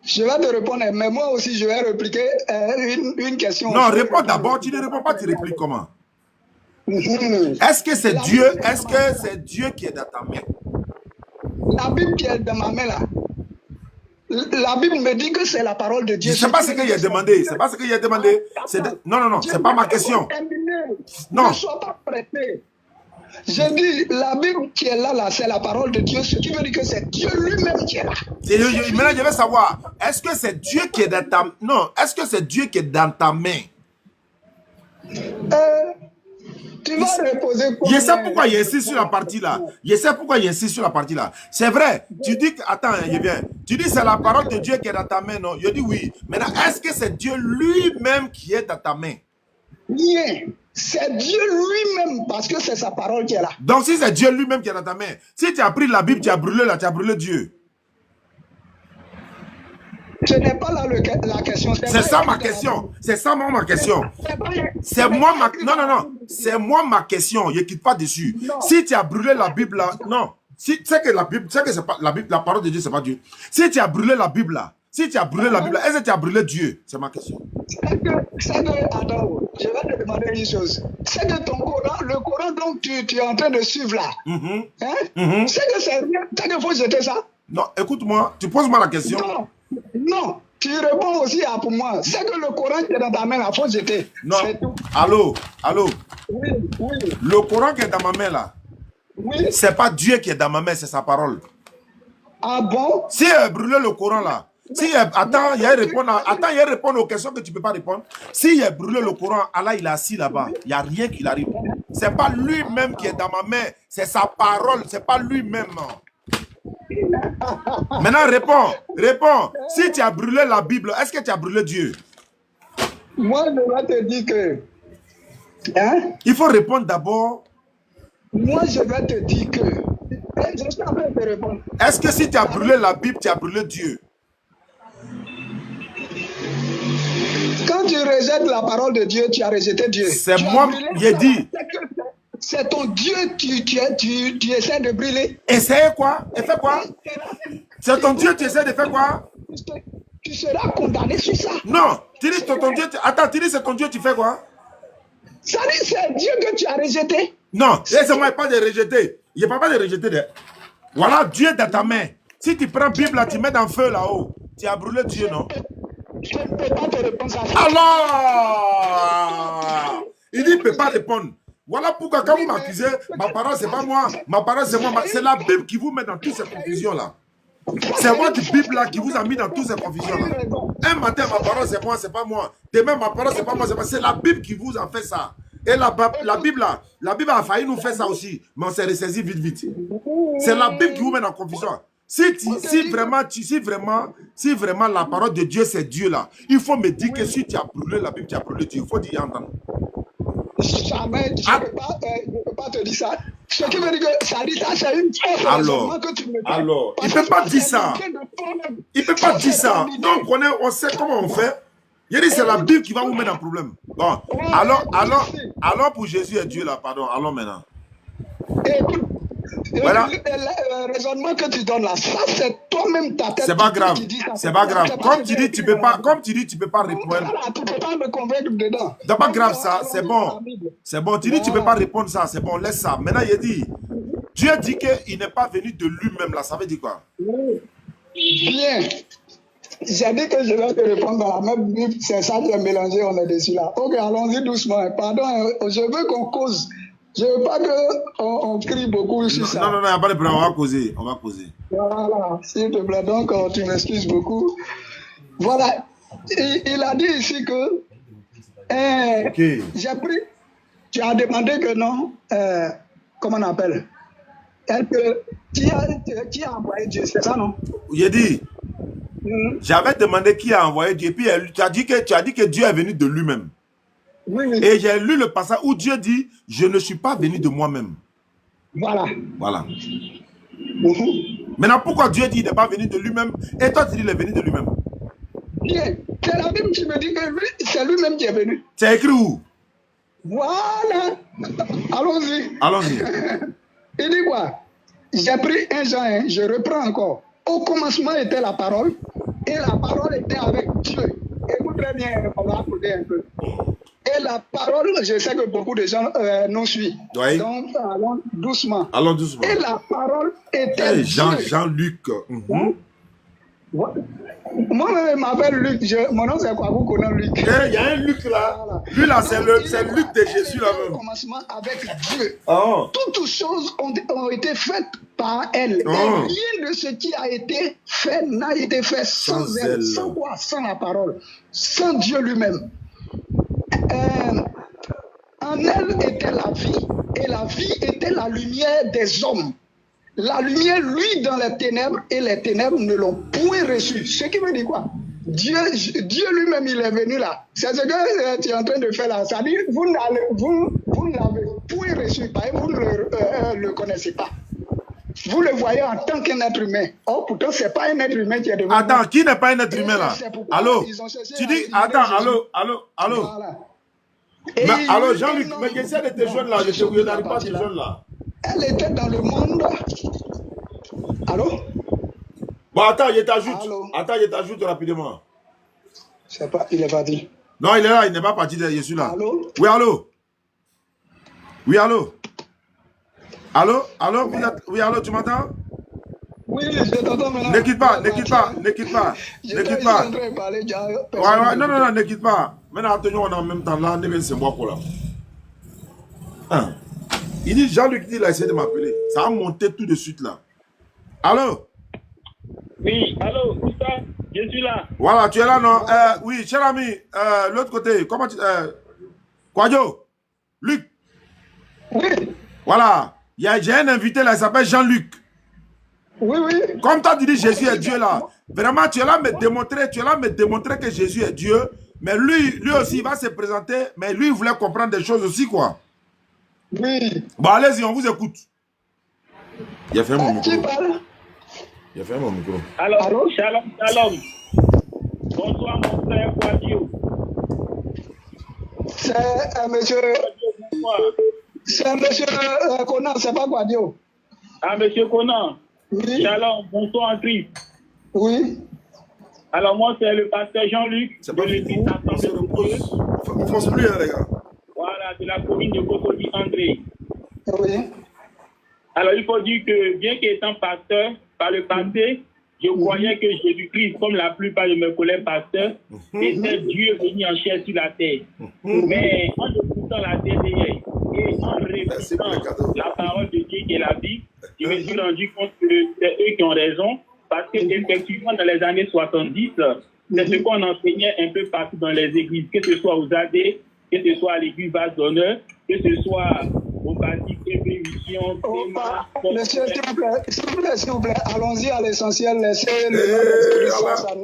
[SPEAKER 2] Je vais te répondre, mais moi aussi, je vais répliquer une question.
[SPEAKER 1] Non, réponds d'abord. Tu ne réponds pas, tu répliques comment? Est-ce que c'est Dieu? Est-ce que c'est Dieu qui est dans ta main?
[SPEAKER 2] La Bible qui est dans ma main là. La Bible me dit que c'est la parole de Dieu.
[SPEAKER 1] Je ne sais pas ce qu'il a demandé. C'est pas ce qu'il a demandé. Non, c'est pas ma question. Non.
[SPEAKER 2] Ne sois pas prêté. J'ai dit, la Bible qui est là, c'est la parole de Dieu. Ce qui veut dire que c'est Dieu lui-même qui est là.
[SPEAKER 1] Maintenant, je veux savoir, est-ce que c'est Dieu qui est dans ta main? Non, est-ce que c'est Dieu qui est dans ta main?
[SPEAKER 2] Tu vas reposer
[SPEAKER 1] je sais pourquoi il insiste sur la partie là. C'est vrai. Tu dis que, attends, je viens. Tu dis c'est la parole de Dieu qui est dans ta main, non? Je dis oui. Maintenant, est-ce que c'est Dieu lui-même qui est dans ta main?
[SPEAKER 2] Bien. C'est Dieu lui-même parce que c'est sa parole qui est là.
[SPEAKER 1] Donc, si c'est Dieu lui-même qui est dans ta main, si tu as pris la Bible, tu as brûlé là, tu as brûlé Dieu.
[SPEAKER 2] Ce n'est pas là la question.
[SPEAKER 1] C'est ça ma question. C'est ça ma question. C'est moi ma... Non. C'est moi ma question. Je ne quitte pas dessus. Non. Si tu as brûlé la Bible là... Non. Si, tu sais que la Bible... Tu sais que c'est pas la Bible, la parole de Dieu, c'est pas Dieu. Si tu as brûlé la Bible là... Si tu as brûlé la Bible là, est-ce que tu as brûlé Dieu? C'est ma question.
[SPEAKER 2] Attends, je vais te demander une chose. C'est que ton Coran, le Coran dont tu es en train de suivre là, c'est que c'est rien. C'est qu'il faut jeter ça? Non,
[SPEAKER 1] écoute-moi. Tu poses-moi la question.
[SPEAKER 2] Non. Tu réponds aussi pour moi. C'est que le Coran qui est dans ta main, il faut jeter.
[SPEAKER 1] Non. Allô?
[SPEAKER 2] Oui.
[SPEAKER 1] Le Coran qui est dans ma main là, c'est pas Dieu qui est dans ma main, c'est sa parole.
[SPEAKER 2] Ah bon?
[SPEAKER 1] Si elle brûlé le Coran là, attends, il y a répondre aux questions que tu ne peux pas répondre. Si il a brûlé le Coran, Allah il est assis là-bas, il n'y a rien qui arrive. C'est pas lui-même qui est dans ma main, c'est sa parole, c'est pas lui-même. Maintenant, réponds. Si tu as brûlé la Bible, est-ce que tu as brûlé Dieu?
[SPEAKER 2] Moi, je vais te dire que...
[SPEAKER 1] Il faut répondre d'abord.
[SPEAKER 2] Moi, je vais te dire que... Je suis en train de te répondre.
[SPEAKER 1] Est-ce que si tu as brûlé la Bible, tu as brûlé Dieu?
[SPEAKER 2] Quand tu rejettes la parole de Dieu, tu as rejeté Dieu.
[SPEAKER 1] C'est moi, j'ai dit.
[SPEAKER 2] C'est ton Dieu que tu essaies de brûler.
[SPEAKER 1] Essayer quoi? Et fais quoi? C'est ton Dieu, tu essaies de faire quoi?
[SPEAKER 2] Tu seras condamné sur ça.
[SPEAKER 1] Non, tu dis ton Dieu. Attends, tu dis c'est ton Dieu, tu fais quoi?
[SPEAKER 2] Ça dit c'est Dieu que tu as rejeté.
[SPEAKER 1] Non, laisse-moi pas de rejeter. Il n'y a pas de rejeter. Voilà, Dieu dans ta main. Si tu prends la Bible, là, tu mets dans le feu là-haut. Tu as brûlé Dieu, non?
[SPEAKER 2] Je ne peux pas te répondre à ça.
[SPEAKER 1] Alors, il dit, il ne peut pas répondre. Voilà pourquoi quand vous m'accusez, ma parole, c'est pas moi. Ma parole, c'est moi. C'est la Bible qui vous met dans toutes ces confusions-là. C'est votre Bible là qui vous a mis dans toutes ces confusions-là. Un matin, ma parole, c'est moi, c'est pas moi. Demain, ma parole, c'est pas moi, c'est pas. C'est la Bible qui vous a fait ça. Et la Bible là, la Bible a failli nous faire ça aussi, mais on s'est ressaisi vite. C'est la Bible qui vous met dans la confusion. Si vraiment la parole de Dieu, c'est Dieu là, il faut me dire que si tu as brûlé la Bible, tu as brûlé Dieu. Il faut dire entendre.
[SPEAKER 2] Jamais, je ne peux pas te dire ça. Ce qui veut dire que ça dit ça, c'est une fausse raisonnement que tu me dis.
[SPEAKER 1] Alors, il ne peut pas dire ça. Il ne peut pas dire ça. Donc, on sait comment on fait. Il dit c'est la Bible qui va vous mettre en problème. Bon, alors pour Jésus et Dieu là, pardon, allons maintenant.
[SPEAKER 2] Écoute,
[SPEAKER 1] voilà.
[SPEAKER 2] Le raisonnement que tu donnes là, ça c'est toi-même ta tête.
[SPEAKER 1] C'est pas grave. C'est pas grave. Comme tu dis, tu peux pas répondre.
[SPEAKER 2] Tu peux pas me convaincre dedans.
[SPEAKER 1] C'est pas grave ça, c'est bon. C'est bon, tu dis tu peux pas répondre ça, c'est bon, laisse ça. Maintenant il dit, Dieu dit qu'il n'est pas venu de lui-même là, ça veut dire quoi?
[SPEAKER 2] Bien. J'ai dit que je vais te répondre dans la même Bible. C'est ça qui est mélangé, on est dessus là. Ok, allons-y doucement. Pardon, je veux qu'on cause. Je ne veux pas qu'on crie beaucoup sur ça.
[SPEAKER 1] Non, il n'y a pas de problème, on va causer. On va causer.
[SPEAKER 2] Voilà, s'il te plaît. Donc, tu m'excuses beaucoup. Voilà. Il a dit ici que j'ai pris. Tu as demandé que non. Comment on appelle? Qui a envoyé Dieu, c'est ça, non?
[SPEAKER 1] J'ai dit. J'avais demandé qui a envoyé Dieu. Puis tu as dit que Dieu est venu de lui-même.
[SPEAKER 2] Oui, oui.
[SPEAKER 1] Et j'ai lu le passage où Dieu dit, je ne suis pas venu de moi-même.
[SPEAKER 2] Voilà.
[SPEAKER 1] Voilà. Maintenant, pourquoi Dieu dit qu'il n'est pas venu de lui-même et toi tu dis qu'il est venu de lui-même?
[SPEAKER 2] Bien. C'est la Bible qui me dit que c'est lui-même qui est venu.
[SPEAKER 1] C'est écrit où?
[SPEAKER 2] Voilà. Allons-y.
[SPEAKER 1] Allons-y.
[SPEAKER 2] Il dit quoi? J'ai pris 1 Jean 1, je reprends encore. Au commencement était la parole, et la parole était avec Dieu. Écoutez bien, on va écouter un peu. Et la parole, je sais que beaucoup de gens nous suivent.
[SPEAKER 1] Oui.
[SPEAKER 2] Donc, allons doucement.
[SPEAKER 1] Allons doucement.
[SPEAKER 2] Et la parole était Dieu.
[SPEAKER 1] Jean-Luc.
[SPEAKER 2] Moi, je m'appelle Luc. Mon nom, c'est quoi? Vous connaissez Luc?
[SPEAKER 1] Il y a un Luc là. Voilà. Lui là, c'est Luc de Jésus là même.
[SPEAKER 2] Au commencement avec Dieu.
[SPEAKER 1] Oh.
[SPEAKER 2] Toutes choses ont été faites par elle. Oh. Et rien de ce qui a été fait n'a été fait sans elle. Sans quoi? Sans la parole. Sans Dieu lui-même. En elle était la vie. Et la vie était la lumière des hommes. La lumière, lui, dans les ténèbres, et les ténèbres ne l'ont point reçu. Ce qui veut dire quoi? Dieu lui-même, il est venu là. C'est ce que tu es en train de faire là. C'est-à-dire, vous ne l'avez point reçu, vous ne le connaissez pas. Vous le voyez en tant qu'un être humain. Oh, pourtant, ce n'est pas un être humain qui est devenu.
[SPEAKER 1] Attends, qui n'est pas un être humain là? Allô? Tu dis, attends, allô? Voilà. Mais, allô, Jean-Luc, mais qu'est-ce que tu jeune là? Je n'arrive pas à te jeune là.
[SPEAKER 2] Elle était dans le monde. Allô?
[SPEAKER 1] Bon, attends, je t'ajoute. Attends, je t'ajoute rapidement.
[SPEAKER 2] Je sais pas, il est parti.
[SPEAKER 1] Non, il est là, il n'est pas parti, je suis là.
[SPEAKER 2] Allô?
[SPEAKER 1] Oui, allô? Oui, allô? Allô? Oui, allô, tu m'entends?
[SPEAKER 2] Oui, je t'entends maintenant.
[SPEAKER 1] Ne quitte pas. Je suis en train de parler. Ouais, non, ne quitte pas. Maintenant, attendons en même temps là, c'est moi pour là. Hein? Il dit, Jean-Luc, il a essayé de m'appeler. Ça a monté tout de suite là. Allô?
[SPEAKER 4] Oui, allô, où ça? Je suis là.
[SPEAKER 1] Voilà, tu es là, non? Oui, cher ami, l'autre côté, comment tu... Quadio? Luc?
[SPEAKER 2] Oui.
[SPEAKER 1] Voilà, j'ai un invité là, il s'appelle Jean-Luc.
[SPEAKER 2] Oui.
[SPEAKER 1] Comme toi, tu dis Jésus est Dieu là. Vraiment, tu es là me démontrer que Jésus est Dieu. Mais lui aussi, il va se présenter. Mais lui, il voulait comprendre des choses aussi, quoi.
[SPEAKER 2] Oui.
[SPEAKER 1] Bon, allez-y, on vous écoute. Il a fait mon micro.
[SPEAKER 2] Qui parle?
[SPEAKER 1] Il a fait mon micro.
[SPEAKER 4] Alors, shalom. Bonsoir, mon frère Quadio.
[SPEAKER 2] C'est monsieur... C'est monsieur Conan, c'est pas Quadio.
[SPEAKER 4] Ah, monsieur Conan.
[SPEAKER 2] Oui.
[SPEAKER 4] Shalom, bonsoir en Christ.
[SPEAKER 2] Oui.
[SPEAKER 4] Alors, moi, c'est le pasteur Jean-Luc.
[SPEAKER 1] C'est pas l'église Assemblée de Dieu. On ne pense plus, hein, les gars.
[SPEAKER 4] Voilà, de la commune de Kotoli André.
[SPEAKER 2] Oui.
[SPEAKER 4] Alors, il faut dire que, bien qu'étant pasteur, par le passé, je croyais que Jésus-Christ, comme la plupart de mes collègues pasteurs, était Dieu venu en chair sur la terre. Mais en écoutant la TDR et en répétant la parole de Dieu qui est la Bible, je me suis rendu compte que c'est eux qui ont raison, parce qu'effectivement, dans les années 70, c'est ce qu'on enseignait un peu partout dans les églises, que ce soit aux AD, que ce soit à l'église Vase d'Honneur, que ce soit au baptiste Mission.
[SPEAKER 2] Monsieur, s'il vous plaît, allons-y à l'essentiel. Laissez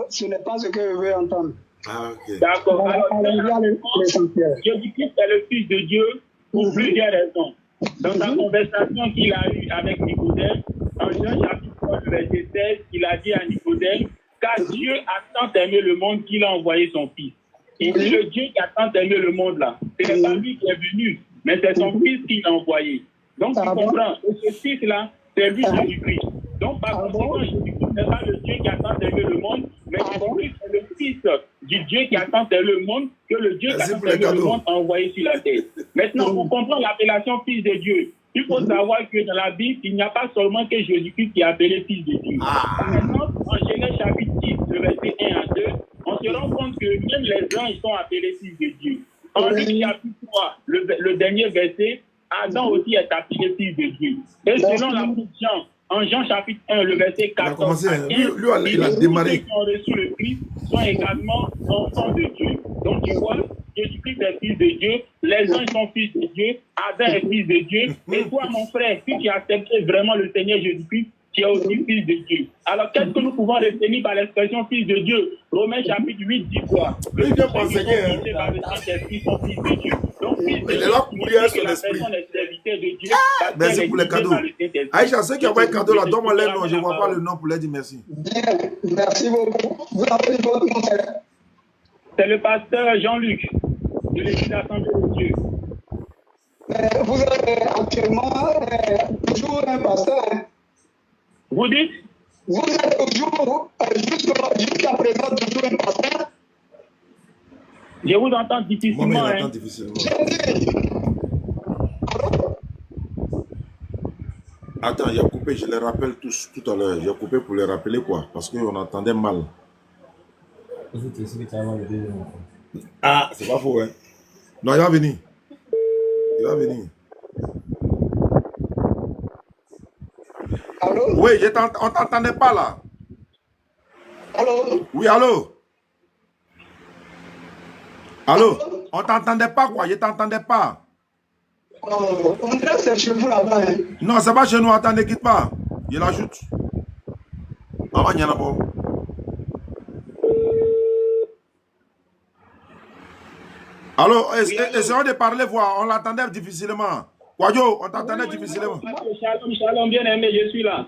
[SPEAKER 2] ce n'est pas ce que je veux entendre.
[SPEAKER 1] Ah, ok.
[SPEAKER 4] D'accord.
[SPEAKER 2] Allons-y à l'essentiel.
[SPEAKER 4] Jésus-Christ est le Fils de Dieu pour plusieurs raisons. Dans sa conversation qu'il a eue avec Nicodème, en Jean chapitre 3, verset 16, il a dit à Nicodème, car Dieu a tant aimé le monde qu'il a envoyé son Fils. Et c'est le Dieu qui a tant aimé le monde là. Ce n'est pas lui qui est venu, mais c'est son Fils qui l'a envoyé. Donc tu comprends, et ce Fils-là, c'est lui Jésus-Christ. Donc par conséquent, Jésus-Christ n'est pas le Dieu qui a tant aimé le monde, mais Jésus-Christ est le Fils du Dieu qui a tant aimé le monde, que le Dieu qui a tant aimé le monde a envoyé sur la terre. Maintenant, pour comprendre l'appellation Fils de Dieu, il faut savoir que dans la Bible, il n'y a pas seulement que Jésus-Christ qui est appelé Fils de Dieu. Par exemple, en Genèse chapitre 10, le verset 1 à anges sont appelés fils de Dieu. En Luc chapitre 3, le dernier verset, Adam aussi est appelé fils de Dieu. Et selon la Jean, en Jean chapitre 1, le verset 14 à 15,
[SPEAKER 1] il a démarré.
[SPEAKER 4] Ceux qui ont reçu le Christ sont également enfants de Dieu. Donc tu vois, Jésus-Christ est fils de Dieu, les anges sont fils de Dieu, Adam est fils de Dieu, et toi mon frère, si tu acceptes vraiment le Seigneur Jésus-Christ, tu es aussi fils de Dieu. Alors qu'est-ce que nous pouvons retenir par l'expression fils de Dieu? Romains chapitre 8 dit quoi?
[SPEAKER 1] Il vient pour enseigner.
[SPEAKER 4] Par le Saint-Esprit sont fils de Dieu. Donc fils de
[SPEAKER 1] Il
[SPEAKER 4] Dieu,
[SPEAKER 1] est là pour briller son
[SPEAKER 4] la
[SPEAKER 1] esprit.
[SPEAKER 4] personne est serviteur de Dieu.
[SPEAKER 1] Merci pour les cadeaux. Aïcha, ceux qui ont un cadeau là, donne-moi les noms, je ne vois pas le nom pour leur dire merci.
[SPEAKER 2] Bien, merci beaucoup. Vous avez votre nom,
[SPEAKER 4] c'est le pasteur Jean-Luc de l'Église Assemblée de Dieu.
[SPEAKER 2] Vous êtes actuellement toujours un pasteur. Hein?
[SPEAKER 4] Vous dites?
[SPEAKER 2] Vous êtes toujours, jusqu'à présent, toujours un pasteur.
[SPEAKER 4] Je vous entends difficilement.
[SPEAKER 1] Moi, je l'entends difficilement. Attends, il a coupé, je les rappelle tous tout à l'heure. J'ai coupé pour les rappeler quoi? Parce qu'on entendait mal. Ah, c'est pas faux, hein? Non, il va venir. Il va venir.
[SPEAKER 2] Allô?
[SPEAKER 1] Oui, on t'entendait pas là.
[SPEAKER 2] Allô?
[SPEAKER 1] Oui, allô? Allô? On t'entendait pas quoi? Je t'entendais pas.
[SPEAKER 2] On dirait que c'est chez vous là-bas. Hein?
[SPEAKER 1] Non, c'est pas chez nous, attendez, quitte pas. Il ajoute. Maman, il y en a pas. Allô, essayons de parler, voir. On l'entendait difficilement. Quadio, on t'entendait difficilement.
[SPEAKER 4] Shalom, bien aimé, je suis là.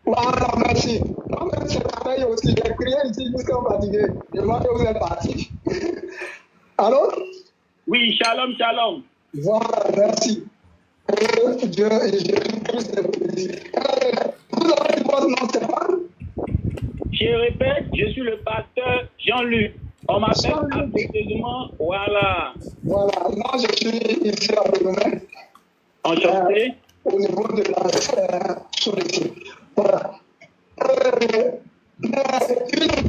[SPEAKER 2] Voilà, merci. Moi-même, c'est pareil aussi. J'ai crié ici jusqu'à fatigué. Je vois que vous êtes parti. Allô?
[SPEAKER 4] Oui, shalom.
[SPEAKER 2] Voilà, merci. Vous avez votre nom, Stéphane?
[SPEAKER 4] Je répète, je suis le pasteur Jean-Luc. On m'appelle affectueusement, voilà.
[SPEAKER 2] Voilà, moi je suis ici à Benin.
[SPEAKER 4] Enchanté.
[SPEAKER 2] Au niveau de la solitude. Voilà. Une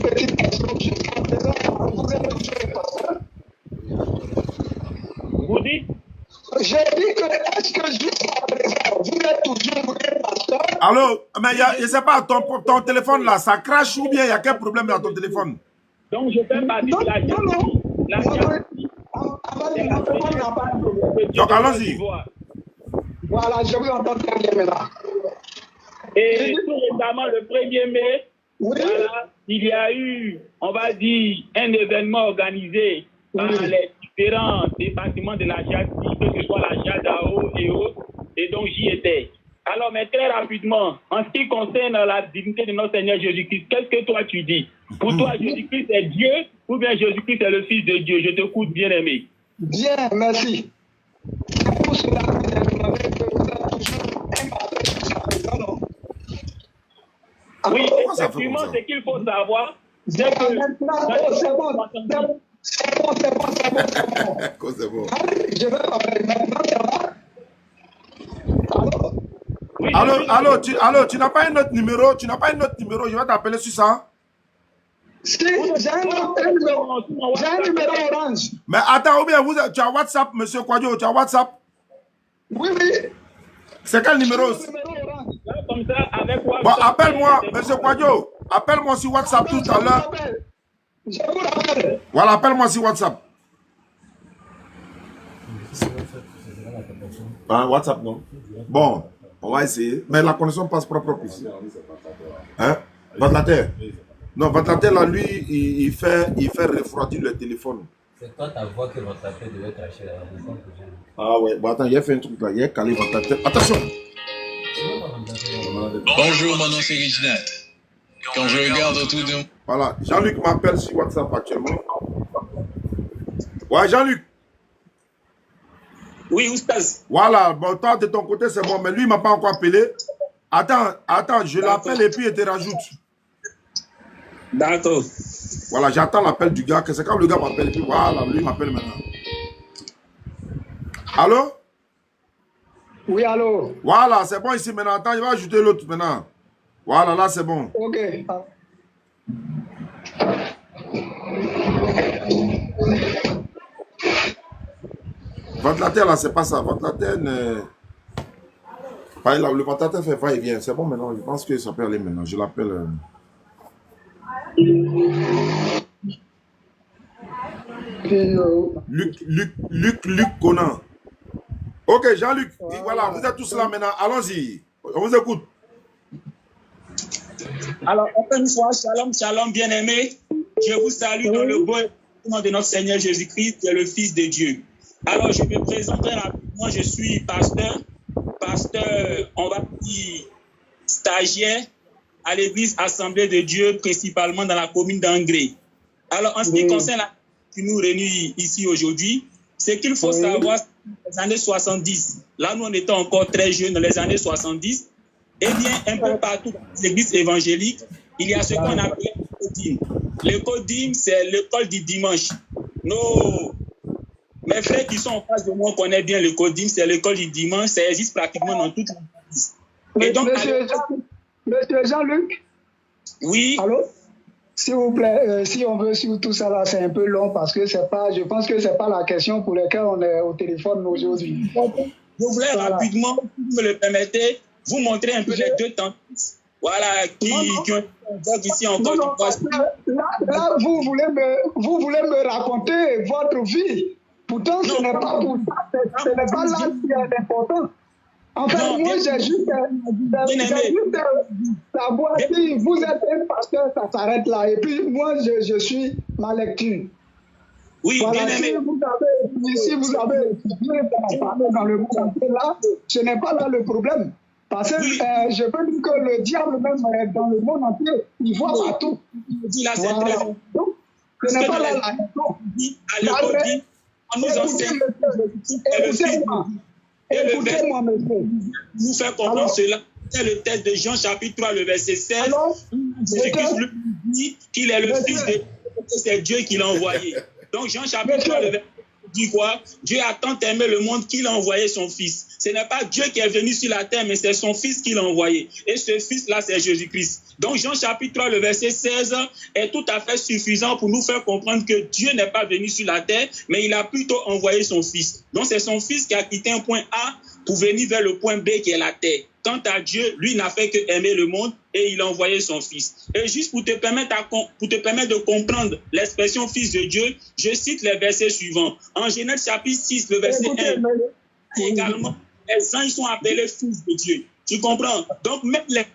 [SPEAKER 2] petite question jusqu'à présent, vous êtes toujours un pasteur?
[SPEAKER 4] Vous dites?
[SPEAKER 2] J'ai dit que, est-ce que jusqu'à présent, vous êtes toujours un pasteur?
[SPEAKER 1] Allô, mais je ne sais pas, ton téléphone là, ça crache ou bien il y a quel problème dans ton téléphone?
[SPEAKER 4] Donc je fais partie de la
[SPEAKER 1] Donc allons-y.
[SPEAKER 2] Voilà, je vous entends très bien maintenant.
[SPEAKER 4] Et tout récemment, le 1er mai,
[SPEAKER 2] Oui.
[SPEAKER 4] voilà, il y a eu, on va dire, un événement organisé par les différents départements de la Jati, que ce soit la Jadao et autres, et donc j'y étais. Alors, mais très rapidement, en ce qui concerne la divinité de notre Seigneur Jésus-Christ, qu'est-ce que toi tu dis? Pour toi, Jésus-Christ est Dieu ou bien Jésus-Christ est le Fils de Dieu? Je t'écoute, bien aimé.
[SPEAKER 2] Bien, merci. C'est pour cela que j'ai demandé que vous êtes toujours un pasteur jusqu'à présent, non?
[SPEAKER 4] Oui,
[SPEAKER 1] pourquoi ça fait
[SPEAKER 4] effectivement,
[SPEAKER 1] comme ça?
[SPEAKER 4] ce qu'il faut savoir, c'est
[SPEAKER 2] C'est
[SPEAKER 4] que...
[SPEAKER 2] bon.
[SPEAKER 1] C'est bon.
[SPEAKER 2] Je vais parler maintenant, ça va?
[SPEAKER 4] Oui,
[SPEAKER 1] Allô, tu n'as pas un autre numéro? Tu n'as pas un autre numéro? Je vais t'appeler sur ça.
[SPEAKER 2] Si, j'ai un numéro orange.
[SPEAKER 1] Mais attends, ou bien tu as WhatsApp, monsieur Quadio, tu as WhatsApp?
[SPEAKER 2] Oui.
[SPEAKER 1] C'est quel numéro?
[SPEAKER 2] Numéro orange.
[SPEAKER 4] là, comme ça, avec quoi...
[SPEAKER 1] Bon, appelle-moi, monsieur Quadio. Appelle-moi sur WhatsApp tout à l'heure.
[SPEAKER 2] Je vous rappelle.
[SPEAKER 1] Voilà, appelle-moi sur WhatsApp. WhatsApp, non? Bon, on va essayer. Mais la connexion passe propre ici. Hein? Ventilateur? Non, ventilateur, là, lui, il fait refroidir le téléphone.
[SPEAKER 5] C'est toi ta voix que votre appel devait cacher là.
[SPEAKER 1] Ah ouais, bon attends, il a fait un truc là, il a calé ventilateur. Attention!
[SPEAKER 6] Bonjour, mon nom c'est Reginald. Quand je regarde autour de moi.
[SPEAKER 1] Voilà, Jean-Luc m'appelle sur WhatsApp actuellement. Ouais, Jean-Luc.
[SPEAKER 4] Oui, Oustaz.
[SPEAKER 1] Voilà, bon, toi de ton côté c'est bon, mais lui il m'a pas encore appelé. Attends, je l'appelle et puis il te rajoute.
[SPEAKER 4] D'accord.
[SPEAKER 1] Voilà, j'attends l'appel du gars, que c'est quand le gars m'appelle, et puis voilà, lui il m'appelle maintenant. Allô?
[SPEAKER 2] Oui, allô?
[SPEAKER 1] Voilà, c'est bon ici maintenant. Attends, je vais ajouter l'autre maintenant. Voilà, là c'est bon.
[SPEAKER 2] Ok.
[SPEAKER 1] Ventilateur là, c'est pas ça. Ventilateur, le ventilateur fait va-et-vient. C'est bon maintenant, je pense que ça peut aller maintenant. Je l'appelle. Luc Conan. Ok, Jean-Luc, voilà, vous êtes tous là maintenant. Allons-y. On vous écoute.
[SPEAKER 4] Alors, encore une fois, shalom, shalom, bien-aimés. Je vous salue dans le beau nom de notre Seigneur Jésus-Christ, qui est le Fils de Dieu. Alors, je me présenterai rapidement. Je suis pasteur, on va dire stagiaire à l'église Assemblée de Dieu, principalement dans la commune d'Angré. Alors, en ce qui concerne la qui nous réunit ici aujourd'hui, c'est qu'il faut savoir que dans les années 70, là nous on était encore très jeunes dans les années 70, eh bien un peu partout dans les églises évangéliques, il y a ce qu'on appelle le Codim. Le Codim, c'est l'école du dimanche. Mes frères qui sont en face de moi connaissent bien le Codim, c'est l'école du dimanche, ça existe pratiquement dans toutes les églises. Et donc,
[SPEAKER 2] Monsieur Jean-Luc?
[SPEAKER 4] Oui.
[SPEAKER 2] Allô? S'il vous plaît, si on veut sur tout ça là, c'est un peu long parce que c'est pas, je pense que c'est pas la question pour laquelle on est au téléphone aujourd'hui.
[SPEAKER 4] Je voulais rapidement, si vous me le permettez, vous montrer un peu les deux tendances, voilà, qui ont ici encore.
[SPEAKER 2] Là, vous voulez me raconter votre vie. Pourtant, ce n'est pas pour ça, ce n'est pas là qui est important. En fait, moi, j'ai juste savoir si vous êtes un pasteur, ça s'arrête là. Et puis, moi, je suis ma lecture.
[SPEAKER 4] Oui,
[SPEAKER 2] voilà,
[SPEAKER 4] bien aimé.
[SPEAKER 2] Si vous avez étudié dans le monde entier, là, ce n'est pas là le problème. Parce que je peux dire que le diable, même dans le monde entier, il voit partout. Voilà. Donc, ce n'est pas là la question. Écoutez-moi, monsieur.
[SPEAKER 4] Nous fait comprendre cela. C'est le texte de Jean chapitre 3, le verset 16. Jésus-Christ lui dit qu'il est le Fils de Dieu, c'est Dieu qui l'a envoyé. Donc Jean chapitre 3, le verset dit quoi? Dieu a tant aimé le monde qu'il a envoyé son Fils. Ce n'est pas Dieu qui est venu sur la terre, mais c'est son Fils qui l'a envoyé. Et ce Fils-là, c'est Jésus-Christ. Donc Jean chapitre 3, le verset 16 est tout à fait suffisant pour nous faire comprendre que Dieu n'est pas venu sur la terre, mais il a plutôt envoyé son Fils. Donc c'est son Fils qui a quitté un point A pour venir vers le point B qui est la terre. Quant à Dieu, lui n'a fait que aimer le monde et il a envoyé son Fils. Et juste pour te permettre de comprendre l'expression Fils de Dieu, je cite les versets suivants. En Genèse chapitre 6, le verset 1, également, les anges sont appelés Fils de Dieu. Tu comprends? Donc même les...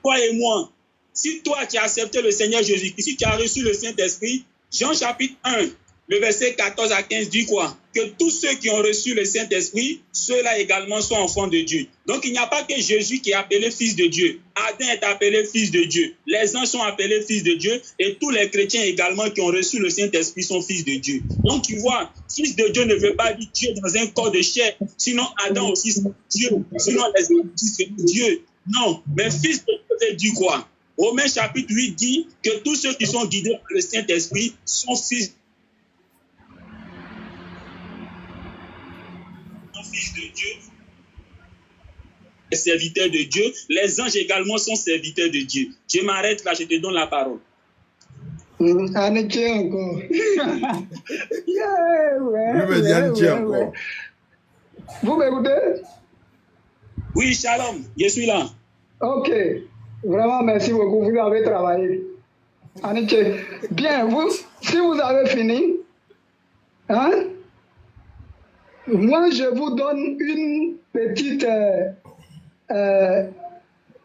[SPEAKER 4] Toi et moi, si toi tu as accepté le Seigneur Jésus-Christ, si tu as reçu le Saint-Esprit, Jean chapitre 1, le verset 14 à 15 dit quoi? Que tous ceux qui ont reçu le Saint-Esprit, ceux-là également sont enfants de Dieu. Donc il n'y a pas que Jésus qui est appelé Fils de Dieu. Adam est appelé Fils de Dieu. Les anges sont appelés Fils de Dieu. Et tous les chrétiens également qui ont reçu le Saint-Esprit sont Fils de Dieu. Donc tu vois, Fils de Dieu ne veut pas dire Dieu dans un corps de chair. Sinon Adam aussi c'est Dieu. Sinon les autres c'est Dieu. Non, mais Fils de Dieu veut dire quoi? Romains chapitre 8 dit que tous ceux qui sont guidés par le Saint-Esprit sont fils de Dieu, les serviteurs de Dieu. Les anges également sont serviteurs de Dieu. Je m'arrête là, je te donne la parole.
[SPEAKER 2] Anniché encore.
[SPEAKER 1] Encore.
[SPEAKER 2] Vous m'écoutez?
[SPEAKER 4] Oui, shalom, je suis là.
[SPEAKER 2] Ok. Vraiment, merci beaucoup. Vous avez travaillé. Anniché. Bien, si vous avez fini, hein? Moi, je vous donne une petite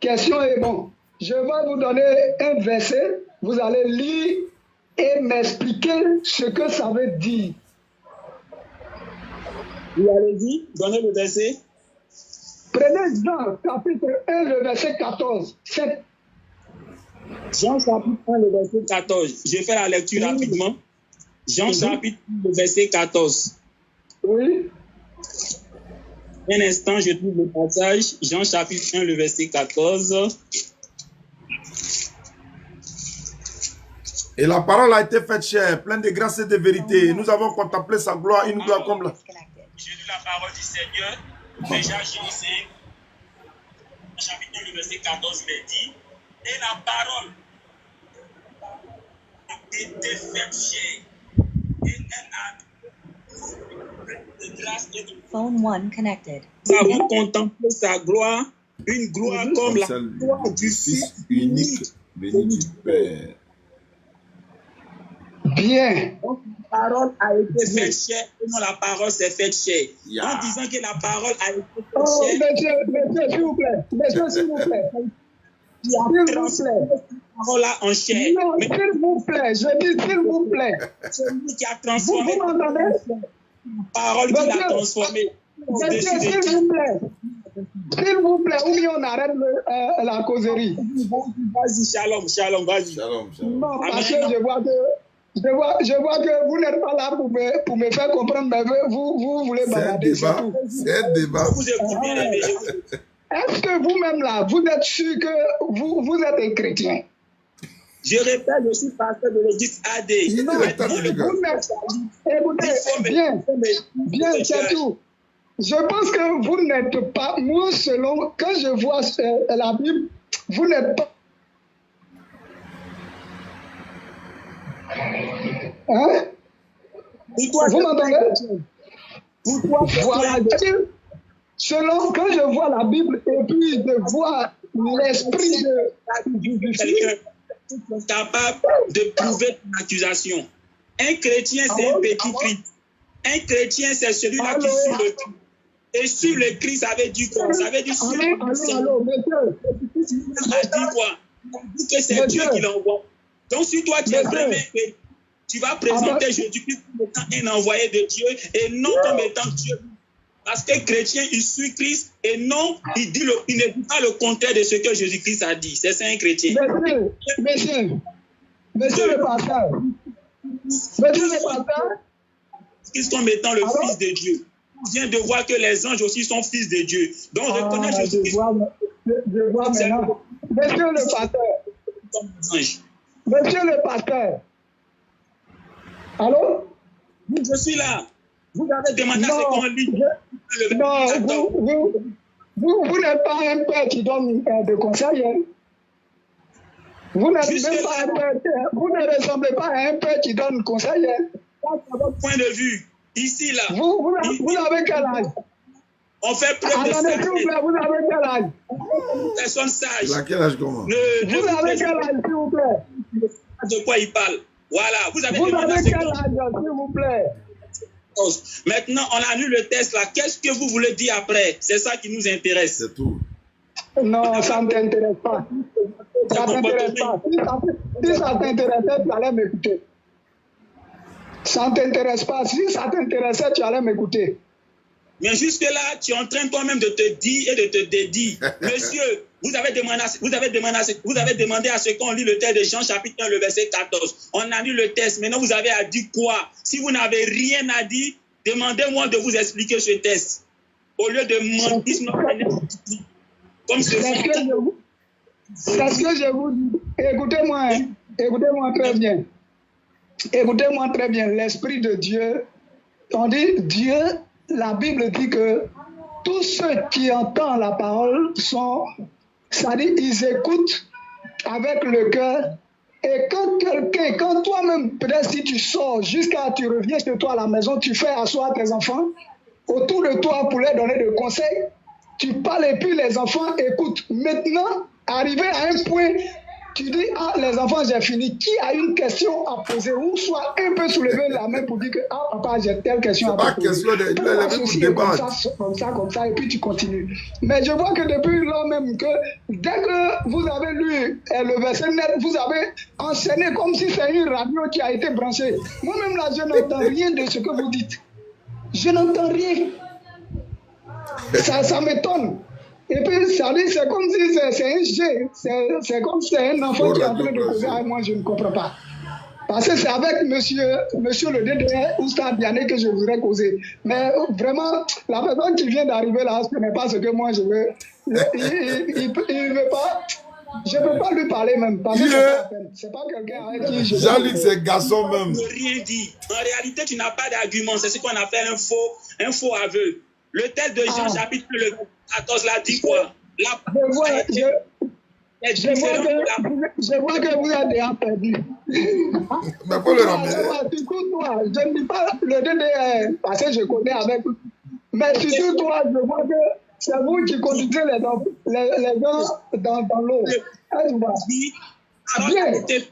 [SPEAKER 2] question et bon, je vais vous donner un verset, vous allez lire et m'expliquer ce que ça veut dire.
[SPEAKER 4] Vous allez-y, donnez le verset.
[SPEAKER 2] Prenez Jean, chapitre 1, le verset 14.
[SPEAKER 4] Jean, chapitre 1, le verset 14. Je fais la lecture rapidement. Jean, chapitre 1, le verset 14.
[SPEAKER 2] Oui.
[SPEAKER 4] Un instant, je trouve le passage. Jean, chapitre 1, le verset 14.
[SPEAKER 1] Et la parole a été faite chère, pleine de grâce et de vérité. Nous avons contemplé sa gloire, une gloire comme la...
[SPEAKER 4] J'ai lu la parole du Seigneur. Déjà, j'ai essayé. chapitre 1, le verset 14, il est dit, et la parole a été faite chair, et elle a de grâce et de
[SPEAKER 7] Phone 1 connected.
[SPEAKER 4] nous avons contemplé sa gloire, une gloire comme la
[SPEAKER 1] celle
[SPEAKER 4] gloire
[SPEAKER 1] du Fils unique, béni du Père.
[SPEAKER 2] Bien.
[SPEAKER 4] Donc, la parole a été faite chair, et non la parole s'est faite chair.
[SPEAKER 1] Yeah.
[SPEAKER 4] En disant que la parole a été faite
[SPEAKER 2] Oh,
[SPEAKER 4] chair,
[SPEAKER 2] monsieur, s'il vous plaît. Monsieur, s'il vous plaît.
[SPEAKER 4] qui a
[SPEAKER 2] S'il vous
[SPEAKER 4] transformé
[SPEAKER 2] plaît.
[SPEAKER 4] cette parole-là en chair.
[SPEAKER 2] Non,
[SPEAKER 4] Mais
[SPEAKER 2] s'il vous plaît. Je dis s'il vous plaît.
[SPEAKER 4] celui qui a
[SPEAKER 2] Vous
[SPEAKER 4] transformé
[SPEAKER 2] m'entendez?
[SPEAKER 4] la parole qu'il a
[SPEAKER 2] Monsieur,
[SPEAKER 4] transformée au-dessus
[SPEAKER 2] monsieur,
[SPEAKER 4] de
[SPEAKER 2] s'il vous plaît. S'il vous plaît, ou bien on arrête la causerie.
[SPEAKER 4] Vas-y, shalom, shalom, vas-y.
[SPEAKER 1] Shalom, shalom.
[SPEAKER 2] Non, parce que
[SPEAKER 4] Amen.
[SPEAKER 2] je vois que vous n'êtes pas là pour me faire comprendre, mais vous voulez
[SPEAKER 1] C'est un
[SPEAKER 2] bavarder, c'est
[SPEAKER 1] débat.
[SPEAKER 2] tout.
[SPEAKER 1] C'est un débat.
[SPEAKER 4] Je vous écoute bien aimé, je vous écoute.
[SPEAKER 2] Est-ce que vous-même là, vous êtes sûr que vous êtes un chrétien?
[SPEAKER 4] Je répète, je suis pasteur de l'église AD.
[SPEAKER 2] Non,
[SPEAKER 1] Attends, les gars.
[SPEAKER 2] vous n'êtes. Écoutez, bien, c'est tout. Je pense que vous n'êtes pas, moi selon, quand je vois la Bible, vous n'êtes pas. Hein?
[SPEAKER 4] Pourquoi
[SPEAKER 2] Vous m'entendez?
[SPEAKER 4] Pourquoi
[SPEAKER 2] Voilà. Selon, quand je vois la Bible et puis je vois l'esprit du Fils,
[SPEAKER 4] quelqu'un qui est capable de prouver ton accusation? Un chrétien, c'est un petit Christ. Un chrétien, c'est celui-là qui suit le Christ. Et suivre le Christ, ça veut dire quoi? Ça veut dire suivre le Christ.
[SPEAKER 2] allô, monsieur.
[SPEAKER 4] Il a dit quoi? Il a dit que c'est Dieu qui l'envoie. Donc, si toi, tu es vraiment chrétien, tu vas présenter Jésus-Christ comme étant un envoyé de Dieu et non comme étant Dieu. Parce que chrétien, il suit Christ et non, il ne dit pas le contraire de ce que Jésus-Christ a dit. C'est ça un chrétien.
[SPEAKER 2] Monsieur le pasteur. Monsieur le pasteur.
[SPEAKER 4] Christ comme étant le Fils de Dieu. On vient de voir que les anges aussi sont fils de Dieu. Donc, reconnaît Jésus-Christ.
[SPEAKER 2] Je vois maintenant. Monsieur le pasteur.
[SPEAKER 4] Comme les anges.
[SPEAKER 2] Monsieur le pasteur. Allô?
[SPEAKER 4] Oui, je suis là. Vous avez demandé à ce qu'on lit.
[SPEAKER 2] Non, vous n'êtes pas un père qui donne des conseils. Hein? Vous n'êtes même pas un père, vous ne ressemblez pas à un père qui donne conseil. Hein?
[SPEAKER 4] À votre point de vue, ici, là.
[SPEAKER 2] Vous avez quel âge?
[SPEAKER 4] On fait preuve de
[SPEAKER 2] Attendez, s'il vous plaît, vous avez quel âge?
[SPEAKER 4] personne sage.
[SPEAKER 1] Il a quel âge comment?
[SPEAKER 2] Vous avez quel âge, s'il vous plaît?
[SPEAKER 4] De quoi il parle? Voilà, vous avez
[SPEAKER 2] Vous
[SPEAKER 4] demandé à
[SPEAKER 2] avez
[SPEAKER 4] ce
[SPEAKER 2] quel
[SPEAKER 4] qu'on...
[SPEAKER 2] âge, s'il vous plaît?
[SPEAKER 4] Maintenant, on annule le test là. Qu'est-ce que vous voulez dire après? C'est ça qui nous intéresse.
[SPEAKER 1] C'est tout.
[SPEAKER 2] Non, ça ne t'intéresse pas. Ça ne t'intéresse pas. Si ça t'intéressait, tu allais m'écouter. Ça ne t'intéresse pas. Si ça t'intéressait, tu allais m'écouter.
[SPEAKER 4] Mais jusque-là, tu es en train toi-même de te dire et de te dédire. Monsieur, vous avez demandé à ce qu'on lit le texte de Jean chapitre 1, le verset 14. On a lu le texte. Maintenant, vous avez à dire quoi? Si vous n'avez rien à dire, demandez-moi de vous expliquer ce texte. Au lieu de mentir, comme ce
[SPEAKER 2] C'est ce que je vous dis. Écoutez-moi, hein. Écoutez-moi très bien. Écoutez-moi très bien. L'Esprit de Dieu, on dit Dieu, la Bible dit que tous ceux qui entendent la parole sont, c'est-à-dire ils écoutent avec le cœur. Et quand toi-même, peut-être si tu sors jusqu'à tu reviens chez toi à la maison, tu fais asseoir tes enfants autour de toi pour leur donner des conseils, tu parles et puis les enfants écoutent. Maintenant, arrivé à un point, tu dis, ah, les enfants, j'ai fini. Qui a une question à poser ou soit un peu soulever la main pour dire que, ah, papa, j'ai telle question à poser.
[SPEAKER 1] C'est pas question de
[SPEAKER 2] comme ça, et puis tu continues. Mais je vois que depuis là même, que dès que vous avez lu le verset net, vous avez enseigné comme si c'est une radio qui a été branchée. Moi-même là, je n'entends rien de ce que vous dites. Je n'entends rien. Ça m'étonne. Et puis, ça dit, c'est comme si c'est un jeu. C'est comme si c'est un enfant qui est en train de causer avec moi, je ne comprends pas. Parce que c'est avec monsieur le DDR ou Stade Diané que je voudrais causer. Mais vraiment, la personne qui vient d'arriver là, ce n'est pas ce que moi je veux. Il ne veut pas. Je ne peux pas lui parler même. Parce que c'est pas quelqu'un avec qui je...
[SPEAKER 1] Jean-Luc, c'est garçon même.
[SPEAKER 4] Ne rien dit. En réalité, tu n'as pas d'argument. C'est ce qu'on appelle un faux aveu. Le texte de Jean chapitre 14 là dit quoi? La
[SPEAKER 2] Je
[SPEAKER 4] parole
[SPEAKER 2] vois,
[SPEAKER 4] a été est
[SPEAKER 2] je vois
[SPEAKER 4] différente de la
[SPEAKER 2] je vois que vous êtes déjà perdu.
[SPEAKER 1] Mais faut le ramener.
[SPEAKER 2] Surtout toi, je ne dis pas le DD parce que je connais avec. Mais surtout toi, je vois que c'est vous qui conduisez les gens dans l'eau. Ah, tu vois.
[SPEAKER 4] vie. Parole a été-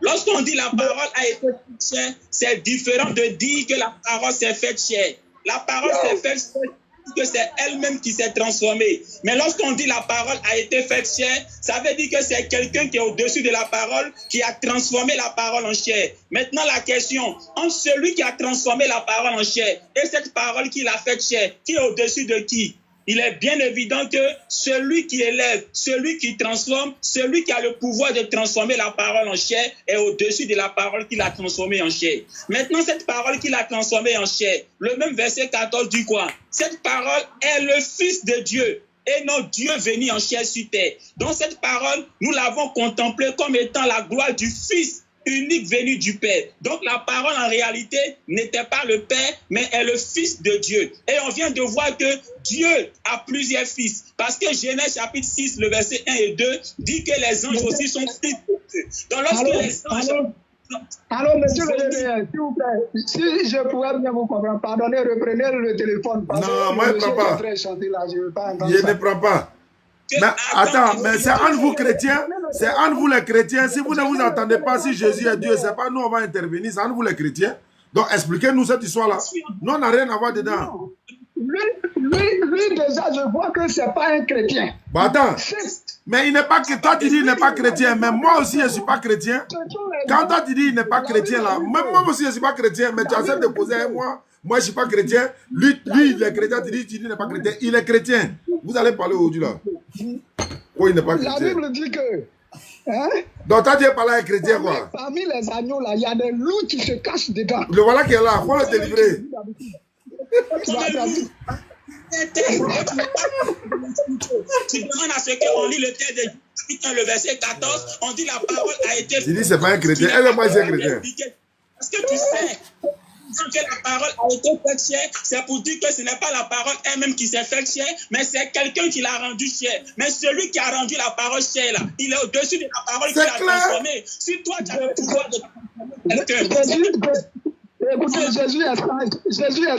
[SPEAKER 4] Lorsqu'on dit la parole a été faite chair, c'est différent de dire que la parole s'est faite chair. La parole s'est faite chair, que c'est elle-même qui s'est transformée. Mais lorsqu'on dit la parole a été faite chair, ça veut dire que c'est quelqu'un qui est au-dessus de la parole, qui a transformé la parole en chair. Maintenant, la question, entre celui qui a transformé la parole en chair et cette parole qui l'a faite chair, qui est au-dessus de qui? Il est bien évident que celui qui élève, celui qui transforme, celui qui a le pouvoir de transformer la parole en chair est au-dessus de la parole qu'il a transformée en chair. Maintenant, cette parole qu'il a transformée en chair, le même verset 14 dit quoi? Cette parole est le Fils de Dieu et non Dieu venu en chair sur terre. Donc cette parole, nous l'avons contemplée comme étant la gloire du Fils unique venu du Père. Donc la parole en réalité n'était pas le Père, mais est le Fils de Dieu. Et on vient de voir que Dieu a plusieurs fils. Parce que Genèse chapitre 6, le verset 1 et 2 dit que les anges aussi sont fils de Dieu. Donc lorsque les anges...
[SPEAKER 2] Alors, monsieur le DD, s'il vous plaît, si je pouvais bien vous comprendre, pardonnez, reprenez le téléphone. Parce
[SPEAKER 1] Non,
[SPEAKER 2] que
[SPEAKER 1] moi, je
[SPEAKER 2] le
[SPEAKER 1] ne prends
[SPEAKER 2] monsieur
[SPEAKER 1] pas.
[SPEAKER 2] est en train de chanter là, je ne veux pas entendre
[SPEAKER 1] Je
[SPEAKER 2] ça.
[SPEAKER 1] ne prends pas. Mais attends, mais c'est entre vous chrétiens, c'est entre vous les chrétiens. Si vous ne vous entendez pas, si Jésus est Dieu, c'est pas nous, on va intervenir, c'est entre vous les chrétiens. Donc expliquez-nous cette histoire-là. Nous, on n'a rien à voir dedans.
[SPEAKER 2] Lui, déjà, je vois que ce n'est pas un chrétien.
[SPEAKER 1] Bon, attends,
[SPEAKER 2] C'est-
[SPEAKER 1] mais il n'est pas que toi tu dis il n'est pas chrétien, mais moi aussi je ne suis pas chrétien. Quand toi tu dis il n'est pas chrétien là, même moi aussi je ne suis pas chrétien, mais tu acceptes de poser un moi je ne suis pas chrétien. Lui il est chrétien, tu dis il n'est pas chrétien, il est chrétien. Vous allez parler aujourd'hui là. Oh, il n'est pas
[SPEAKER 2] La
[SPEAKER 1] chrétien.
[SPEAKER 2] Bible dit que, hein,
[SPEAKER 1] Donc toi tu es parlé à un chrétien quoi.
[SPEAKER 2] parmi les agneaux, là, il y a des loups qui se cachent dedans.
[SPEAKER 1] Le voilà qui est là, il faut le délivrer.
[SPEAKER 4] Tu demandes à ce qu'on lit le texte de chapitre 1, le verset 14, on dit la parole a été...
[SPEAKER 1] Tu dis c'est pas un chrétien, elle moi c'est un chrétien.
[SPEAKER 4] Parce que tu sais, que la parole a été faite chair, c'est pour dire que ce n'est pas la parole elle-même qui s'est faite chair, mais c'est quelqu'un qui l'a rendue chair. Mais celui qui a rendu la parole chair, là, il est au-dessus de la parole qu'il a transformée. Si toi, tu as le pouvoir de transformer quelqu'un...
[SPEAKER 2] Écoutez, Jésus est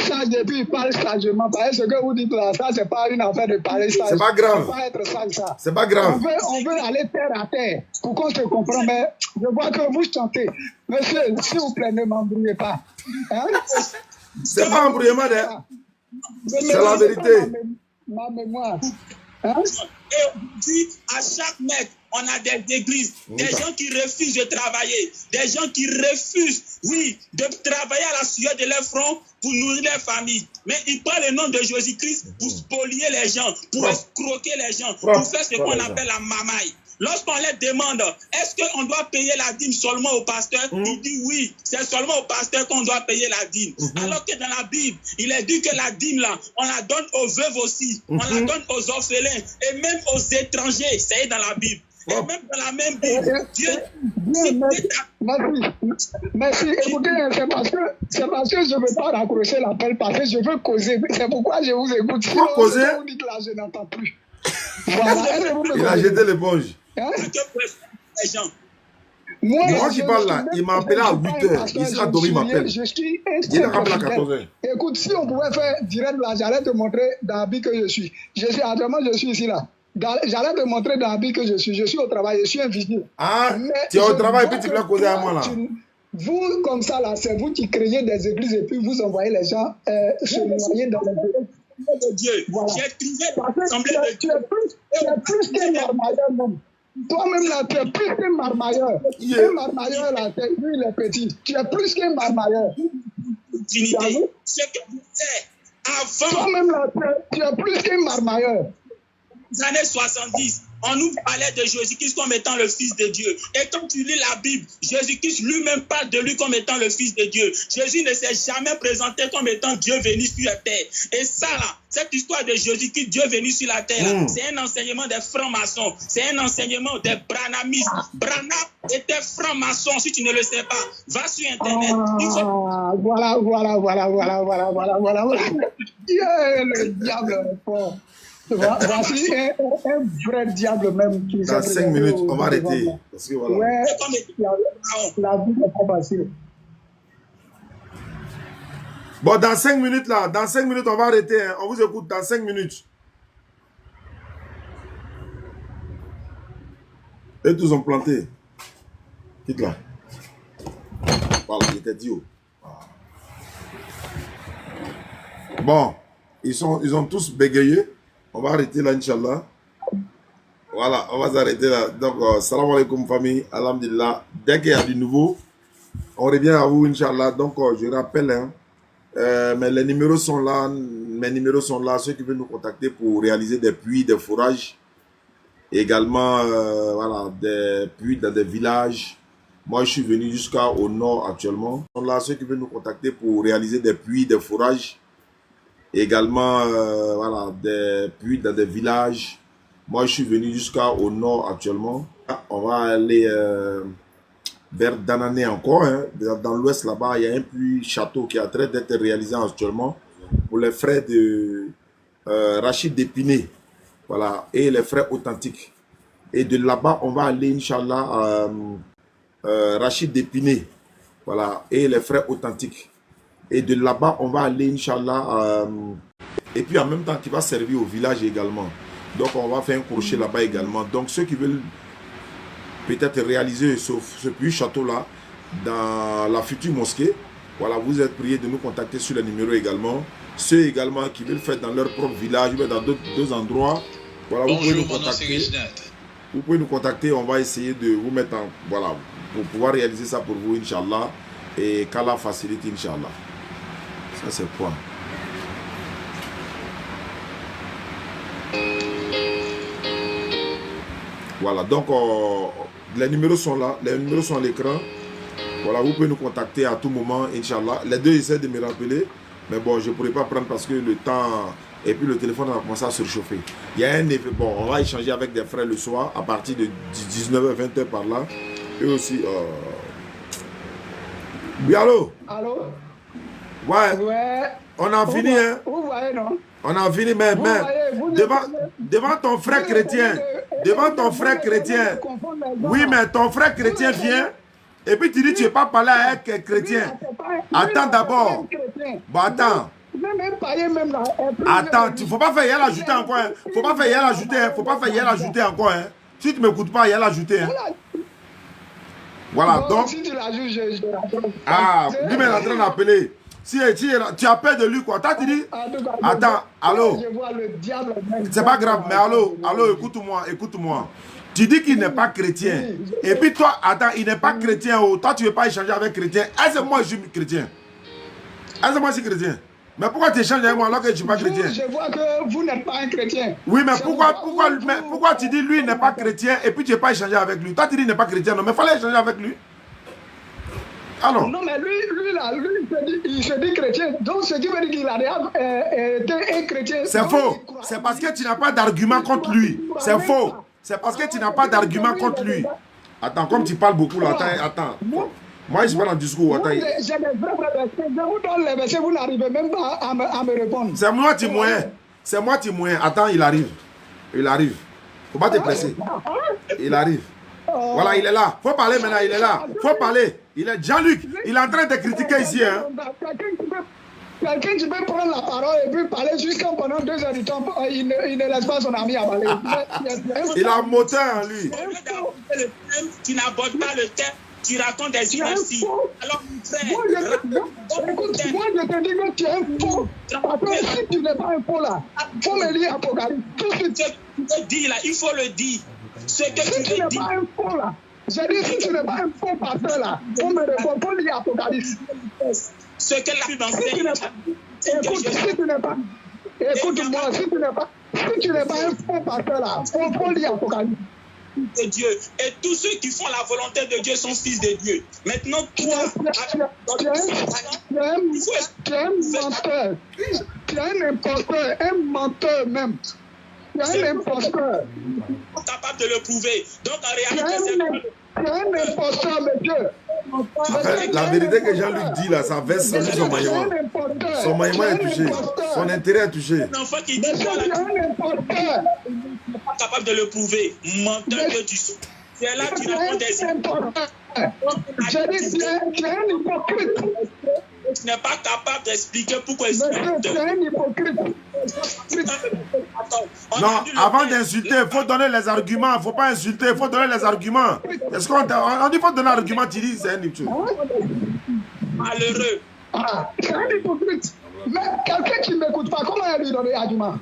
[SPEAKER 2] sage et puis il parle sagement. Parce que ce que vous dites là, ça, c'est pas une affaire de parler sage.
[SPEAKER 1] C'est pas grave.
[SPEAKER 2] Ça va être sage, ça.
[SPEAKER 1] C'est pas grave.
[SPEAKER 2] On veut aller terre à terre pour qu'on se comprenne. Mais je vois que vous chantez. Monsieur, s'il vous plaît, ne m'embrouillez pas. Hein?
[SPEAKER 1] C'est pas embrouillement, c'est la vérité.
[SPEAKER 2] Ma mémoire. Hein?
[SPEAKER 4] Et on dit à chaque mètre, on a des églises, des gens qui refusent de travailler, des gens qui refusent, oui, de travailler à la sueur de leur front pour nourrir leur famille. Mais ils prennent le nom de Jésus-Christ pour spolier les gens, pour escroquer les gens, pour faire ce qu'on appelle la mamaille. Lorsqu'on les demande, est-ce qu'on doit payer la dîme seulement au pasteur? Il dit oui, c'est seulement au pasteur qu'on doit payer la dîme. Alors que dans la Bible, il est dit que la dîme là, on la donne aux veuves aussi, on la donne aux orphelins et même aux étrangers. C'est dans la Bible. Et même dans la même Bible, Dieu...
[SPEAKER 2] Merci. Écoutez, c'est parce que je ne veux pas raccrocher l'appel parce que je veux causer. C'est pourquoi je vous écoute. Si
[SPEAKER 1] causer?
[SPEAKER 2] vous dites là, je n'entends plus. Voilà.
[SPEAKER 1] Il a jeté l'éponge.
[SPEAKER 2] Hein?
[SPEAKER 4] Les gens.
[SPEAKER 1] Moi qui parle là, il m'a appelé à 8h. Ici, à Domi m'appelle. Il a appelé à 14h.
[SPEAKER 2] Écoute, si on pouvait faire direct là, j'allais te montrer dans l'habit que je suis. Actuellement, je suis ici là. J'allais te montrer dans l'habit que je suis. Je suis au travail, je suis un vigile.
[SPEAKER 1] Ah, tu es au travail et puis tu veux causer à moi là.
[SPEAKER 2] Vous, comme ça là, c'est vous qui créez des églises et puis vous envoyez les gens se noyer dans les églises.
[SPEAKER 4] De Dieu.
[SPEAKER 2] Voilà.
[SPEAKER 4] J'ai trouvé l'assemblée de
[SPEAKER 2] Tu
[SPEAKER 4] Dieu.
[SPEAKER 2] es plus qu'un marmailleur même. Toi-même là, tu es plus qu'un marmailleur. Un marmailleur là, lui il est petit. Tu es plus qu'un marmailleur.
[SPEAKER 4] Trinité. Ce que vous faites avant
[SPEAKER 2] Toi-même là, tu es plus qu'un marmailleur.
[SPEAKER 4] les années 70, on nous parlait de Jésus-Christ comme étant le Fils de Dieu. Et quand tu lis la Bible, Jésus-Christ lui-même parle de lui comme étant le Fils de Dieu. Jésus ne s'est jamais présenté comme étant Dieu venu sur la terre. Et ça, là, cette histoire de Jésus-Christ, Dieu venu sur la terre, là, c'est un enseignement des francs-maçons. C'est un enseignement des branhamistes. Branham était franc-maçon, si tu ne le sais pas. Va sur Internet.
[SPEAKER 2] Voilà. Yeah, le diable est fort. Voici un vrai diable même qui
[SPEAKER 1] Dans
[SPEAKER 2] s'est
[SPEAKER 1] 5 minutes, on va
[SPEAKER 2] présenté
[SPEAKER 1] arrêter.
[SPEAKER 2] devant
[SPEAKER 1] Parce que voilà.
[SPEAKER 2] moi. Ouais, la vie n'est pas facile.
[SPEAKER 1] Bon, dans 5 minutes là, dans 5 minutes, on va arrêter. Hein. On vous écoute dans 5 minutes. Et tous ont planté. Quitte là. Voilà, il était dit. Bon, ils ont tous bégayé. On va arrêter là, Inch'Allah. Voilà, on va s'arrêter là. Donc, salam alaikum famille, alhamdulillah. Dès qu'il y a du nouveau, on revient à vous, Inch'Allah. Donc, je rappelle, hein, mais les numéros sont là. Mes numéros sont là. Ceux qui veulent nous contacter pour réaliser des puits, des fourrages. Également, voilà, des puits dans des villages. Moi, je suis venu jusqu'au nord actuellement. Ils sont là. Ceux qui veulent nous contacter pour réaliser des puits, des fourrages. Également, voilà, des puits dans des villages. Moi, je suis venu jusqu'au nord actuellement. On va aller vers Danané encore. Hein. Dans l'ouest, là-bas, il y a un puits château qui est en train d'être réalisé actuellement pour les frères de Rachid d'Épinay. Voilà, et les frères authentiques. Et de là-bas, on va aller, Inch'Allah, Rachid d'Épinay. Voilà, et les frères authentiques. Et de là-bas, on va aller, Inch'Allah, et puis en même temps, qui va servir au village également. Donc, on va faire un crochet là-bas également. Donc, ceux qui veulent peut-être réaliser ce puits château-là dans la future mosquée, voilà, vous êtes priés de nous contacter sur le numéro également. Ceux également qui veulent faire dans leur propre village ou dans d'autres endroits, voilà, vous pouvez nous contacter. Vous pouvez nous contacter, on va essayer de vous mettre en... Voilà, pour pouvoir réaliser ça pour vous, Inch'Allah. Et qu'Allah facilite, Inch'Allah. Ça, c'est quoi? Voilà, donc les numéros sont là, les numéros sont à l'écran. Voilà, vous pouvez nous contacter à tout moment, Inch'Allah. Les deux essaient de me rappeler, mais bon, je ne pourrais pas prendre parce que le temps, et puis le téléphone a commencé à se réchauffer. Il y a un effet, bon, on va échanger avec des frères le soir, à partir de 19h, 20h par là. Eux aussi, oui, allô?
[SPEAKER 2] Allô?
[SPEAKER 1] Ouais. On a fini, hein?
[SPEAKER 2] Vous voyez, non?
[SPEAKER 1] On a fini, mais devant ton frère chrétien, oui, mais ton frère chrétien vient, et puis tu dis tu n'es pas parlé avec un chrétien. Attends d'abord. Bon, attends. Attends, il ne faut pas faire y'a l'ajouter encore. Hein. Faut pas faire y'a l'ajouter. Hein. Faut pas faire y'a l'ajouter encore. Hein. Si tu ne m'écoutes pas, y'a l'ajouter. Hein. Voilà, donc. Ah, lui-même est en train d'appeler. Si tu as peur de lui, quoi. T'as dit. Attends, allô. C'est pas grave, mais allô, écoute-moi. Tu dis qu'il n'est pas chrétien. Et puis toi, attends, il n'est pas chrétien. Oh, toi, tu ne veux pas échanger avec chrétien. Est-ce que moi, je suis chrétien? Est-ce que moi, je suis chrétien? Mais pourquoi tu échanges avec moi alors que je ne suis pas chrétien?
[SPEAKER 2] Je vois que vous n'êtes pas un chrétien.
[SPEAKER 1] Oui, mais pourquoi tu dis lui n'est pas chrétien et puis tu n'es pas échangé avec lui? Toi, tu dis qu'il n'est pas chrétien. Non, mais il fallait échanger avec lui. Alors.
[SPEAKER 2] Non, mais lui, il se dit chrétien. Donc, ce qui veut dire qu'il a été un chrétien.
[SPEAKER 1] C'est faux. C'est parce que tu n'as pas d'argument contre lui. C'est faux. C'est parce que tu n'as pas d'argument contre lui. Attends, comme tu parles beaucoup là, attends. Moi, je suis pas dans le discours. Attends.
[SPEAKER 2] J'ai des vrais versets. Je vous donne les versets, vous n'arrivez même pas à me répondre.
[SPEAKER 1] C'est moi qui moyen. C'est moi qui moyen. Attends, il arrive. Faut pas te presser. Il arrive. Voilà, il est là. Faut parler maintenant, il est là. Faut parler. Il est Jean-Luc. Il est en train de critiquer ici. Hein.
[SPEAKER 2] Quelqu'un qui peut prendre la parole et puis parler jusqu'à pendant 2 heures du temps, il ne laisse pas son ami à parler.
[SPEAKER 1] Il a un moteur en lui.
[SPEAKER 4] Tu n'abordes pas le thème, tu racontes des inepties. Alors,
[SPEAKER 2] écoute, moi je te dis que tu es un faux. Parce que si tu n'es pas un faux là, il faut me lire Apocalypse. Tout ce que
[SPEAKER 4] tu dis là, il faut le dire. Ce que
[SPEAKER 2] si tu n'es pas un faux là, j'ai dit si tu n'es pas un faux pasteur là, faut me répondre, faut lire Apocalypse.
[SPEAKER 4] Ce que la Bible enseigne.
[SPEAKER 2] Écoute-moi, si tu n'es pas un faux pasteur là, faut lire Apocalypse.
[SPEAKER 4] De Dieu. Et tous ceux qui font la volonté de Dieu sont fils de Dieu. Maintenant, toi,
[SPEAKER 2] tu es un menteur. Tu es un imposteur, un menteur même. Tu es un imposteur.
[SPEAKER 4] Capable de le prouver. Donc en réalité,
[SPEAKER 2] tu es un imposteur, monsieur.
[SPEAKER 1] En fait, la vérité que Jean-Luc dit là, ça verse sur son maillement. Son maillement est touché. Son intérêt est touché.
[SPEAKER 7] Un enfant qui dit quoi là, tu n'es pas capable de le prouver. Menteur que tu sois. C'est là que tu n'as pas des
[SPEAKER 2] j'ai dit, tu es un hypocrite.
[SPEAKER 7] Tu n'es pas capable d'expliquer pourquoi il
[SPEAKER 2] Tu es un hypocrite.
[SPEAKER 1] Non, avant d'insulter, il faut donner les arguments. Il ne faut pas insulter, il faut donner les arguments. Est-ce qu'on dit qu'il faut donner un argument, tu dis c'est un hypocrite.
[SPEAKER 7] Malheureux.
[SPEAKER 2] Ah, c'est un hypocrite. Mais quelqu'un qui ne m'écoute pas, comment elle lui donner argument?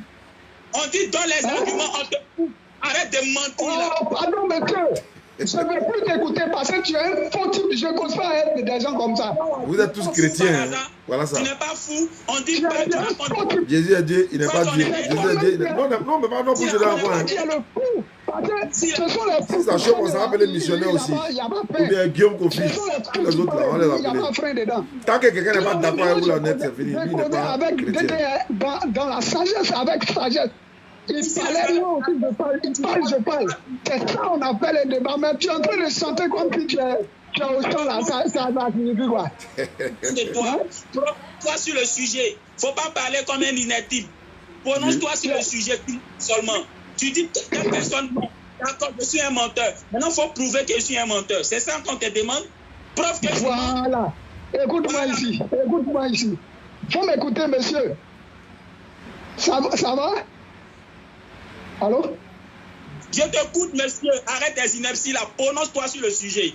[SPEAKER 7] On dit donne les arguments, on te fout. Arrête de mentir là.
[SPEAKER 2] Oh, pardon, monsieur. Je ne vais plus t'écouter parce que tu es un faux type. Je ne cause pas être des gens comme ça.
[SPEAKER 1] Vous êtes tous chrétiens. Hein? Voilà ça.
[SPEAKER 7] Tu n'es pas fou. On dit pas tu racontes.
[SPEAKER 1] Jésus est Dieu, il n'est pas Dieu. Jésus est Dieu. Non, mais pas non pour je l'envoie. Si ça choque, on s'appelle les missionnaires aussi. Ou bien Guillaume Kofi. Tous les autres là, on les appelle. Tant que quelqu'un n'est pas d'accord avec vous, là, net, c'est fini. Lui, il n'est pas chrétien.
[SPEAKER 2] Dans la sagesse, avec sagesse. Il parlait, moi aussi, je parle. C'est ça on appelle un débat. Mais tu es en train de chanter comme si tu es au champ là. Ça va signifier quoi?
[SPEAKER 7] Toi sur le sujet. Il ne faut pas parler comme un inactif. Prononce-toi sur le sujet seulement. Tu dis que telle personne, d'accord, je suis un menteur. Maintenant, il faut prouver que je suis un menteur. C'est ça qu'on te demande? Preuve que je mens.
[SPEAKER 2] Voilà. Écoute-moi ici. Écoute-moi ici. Il faut m'écouter, monsieur. Ça va? Allô?
[SPEAKER 7] Je t'écoute, monsieur. Arrête tes inepties là. Prononce-toi sur le sujet.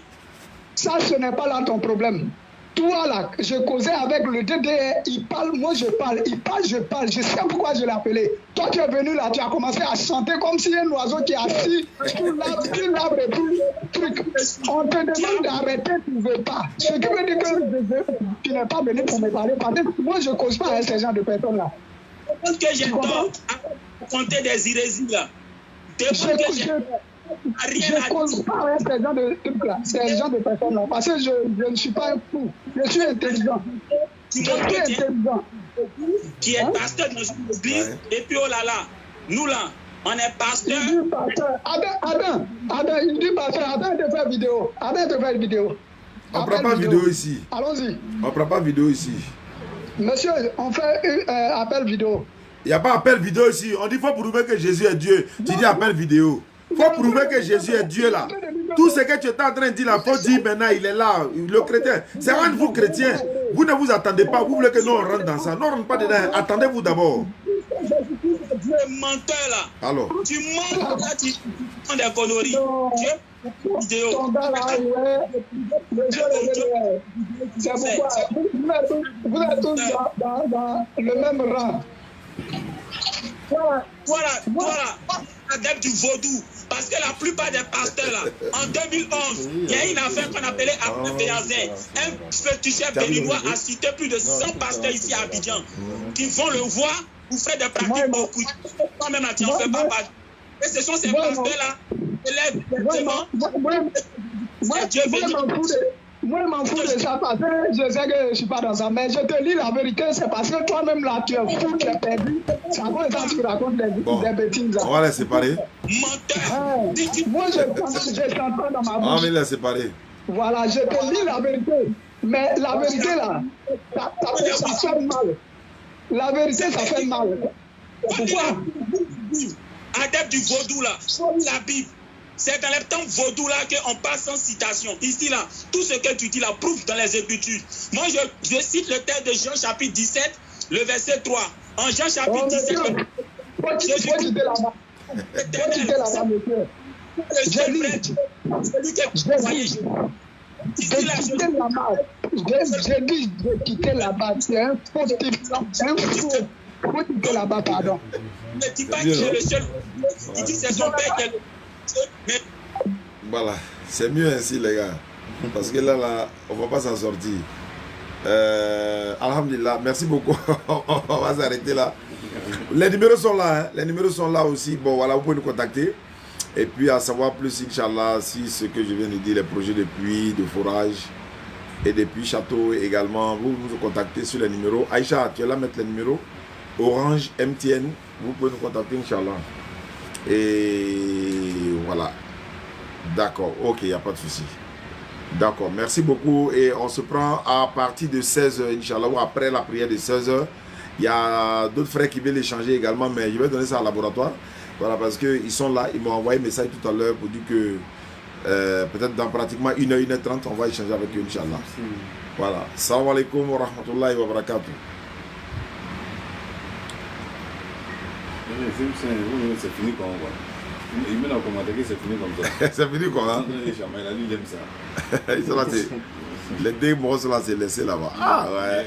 [SPEAKER 2] Ça, ce n'est pas là ton problème. Toi, là, je causais avec le DDR. Il parle, moi, je parle. Il parle, je parle. Je sais pourquoi je l'ai appelé. Toi, tu es venu là, tu as commencé à chanter comme si un oiseau qui est assis sur l'arbre et tout. Truc. On te demande d'arrêter, tu ne veux pas. Ce qui veut dire que tu n'es pas venu pour me parler. Parce que moi, je ne cause pas avec ces gens de personnes-là.
[SPEAKER 7] Demande que j'ai tort à compter des hérésies là. Demande que j'ai tort.
[SPEAKER 2] Je ne cause pas avec ces gens de trucs-là, ces gens de personnes-là. Parce que je ne suis pas un fou. Je suis intelligent. Je suis intelligent.
[SPEAKER 7] Qui est pasteur dans une église, et puis oh là là, nous là, on est pasteur.
[SPEAKER 2] Il dit pasteur. Adam, il dit pasteur, Adam de faire vidéo. Adam de faire vidéo.
[SPEAKER 1] On ne prend pas vidéo ici.
[SPEAKER 2] Allons-y.
[SPEAKER 1] On ne prend pas vidéo ici.
[SPEAKER 2] Monsieur, on fait appel vidéo.
[SPEAKER 1] Il n'y a pas appel vidéo ici. On dit qu'il faut prouver que Jésus est Dieu. Tu dis appel vidéo. Il faut prouver que Jésus est Dieu là. Tout ce que tu es en train de dire là, il faut dire maintenant, il est là, le chrétien. C'est un de vous chrétiens. Vous ne vous attendez pas. Vous voulez que nous on rentre dans ça. Non, on ne rentre pas dedans. Attendez-vous d'abord.
[SPEAKER 7] Tu es menteur là.
[SPEAKER 1] Alors.
[SPEAKER 7] Tu mens là, tu prends des conneries. Tu es vidéo.
[SPEAKER 2] C'est pourquoi vous êtes tous dans le même rang.
[SPEAKER 7] Voilà, adepte du vaudou. Parce que la plupart des pasteurs là, en 2011, il y a une affaire qu'on appelait Abdel Béazin. Un féticheur béninois a cité plus de 100 pasteurs ici à Abidjan qui vont le voir pour faire des pratiques beaucoup. Toi-même là, tu n'en fais pas partie. Et ce sont ces pasteurs là qui lèvent directement.
[SPEAKER 2] Moi, je m'en fous de ça parce que je sais que je ne suis pas dans ça. Mais je te lis la vérité, c'est parce que toi-même là, tu es fou, tu es perdu. C'est à cause de ça que tu racontes des bêtises.
[SPEAKER 1] On va les séparer.
[SPEAKER 7] Menteur.
[SPEAKER 2] Moi, je t'entends dans ma bouche.
[SPEAKER 1] On va les séparer.
[SPEAKER 2] Voilà, je te lis la vérité. Mais la vérité là, ça fait mal. La vérité, ça fait mal. Pourquoi?
[SPEAKER 7] Adepte du vaudou là, la Bible. C'est dans les temps vaudou là qu'on passe sans citation. Ici là, tout ce que tu dis là prouve dans les Écritures. Moi je cite le texte de Jean chapitre 17, le verset 3. En Jean chapitre 17, Jésus dit là-bas.
[SPEAKER 2] J'ai dit de quitter là-bas. C'est un faux type. C'est un faux. Faut quitter là-bas, pardon.
[SPEAKER 7] Ne dis pas que j'ai le seul. Tu dis c'est son père qui est. Mais...
[SPEAKER 1] Voilà, c'est mieux ainsi les gars. Parce que là, on ne va pas s'en sortir. Alhamdulillah, merci beaucoup. On va s'arrêter là. Les numéros sont là, hein. Les numéros sont là aussi. Bon, voilà, vous pouvez nous contacter. Et puis à savoir plus, Inch'Allah, si ce que je viens de dire, les projets de puits, de forage et des puits châteaux également, vous nous contactez sur les numéros. Aïcha, tu es là mettre les numéros. Orange, MTN, vous pouvez nous contacter, Inch'Allah. Et voilà. D'accord, ok, il n'y a pas de souci. D'accord, merci beaucoup. Et on se prend à partir de 16h, Inch'Allah, ou après la prière de 16h. Il y a d'autres frères qui veulent échanger également, mais je vais donner ça au laboratoire. Voilà, parce qu'ils sont là, ils m'ont envoyé un message tout à l'heure pour dire que peut-être dans pratiquement 1h, 1h30, on va échanger avec eux, Inch'Allah. Voilà. Salam alaikum wa rahmatullahi wa barakatuh.
[SPEAKER 8] C'est fini quand on voit. Il met dans le commentaire que c'est fini comme ça.
[SPEAKER 1] C'est fini quoi, hein?
[SPEAKER 8] Il a dit, il aime ça.
[SPEAKER 1] Les deux mots sont là, c'est laissé là-bas. Ah ouais.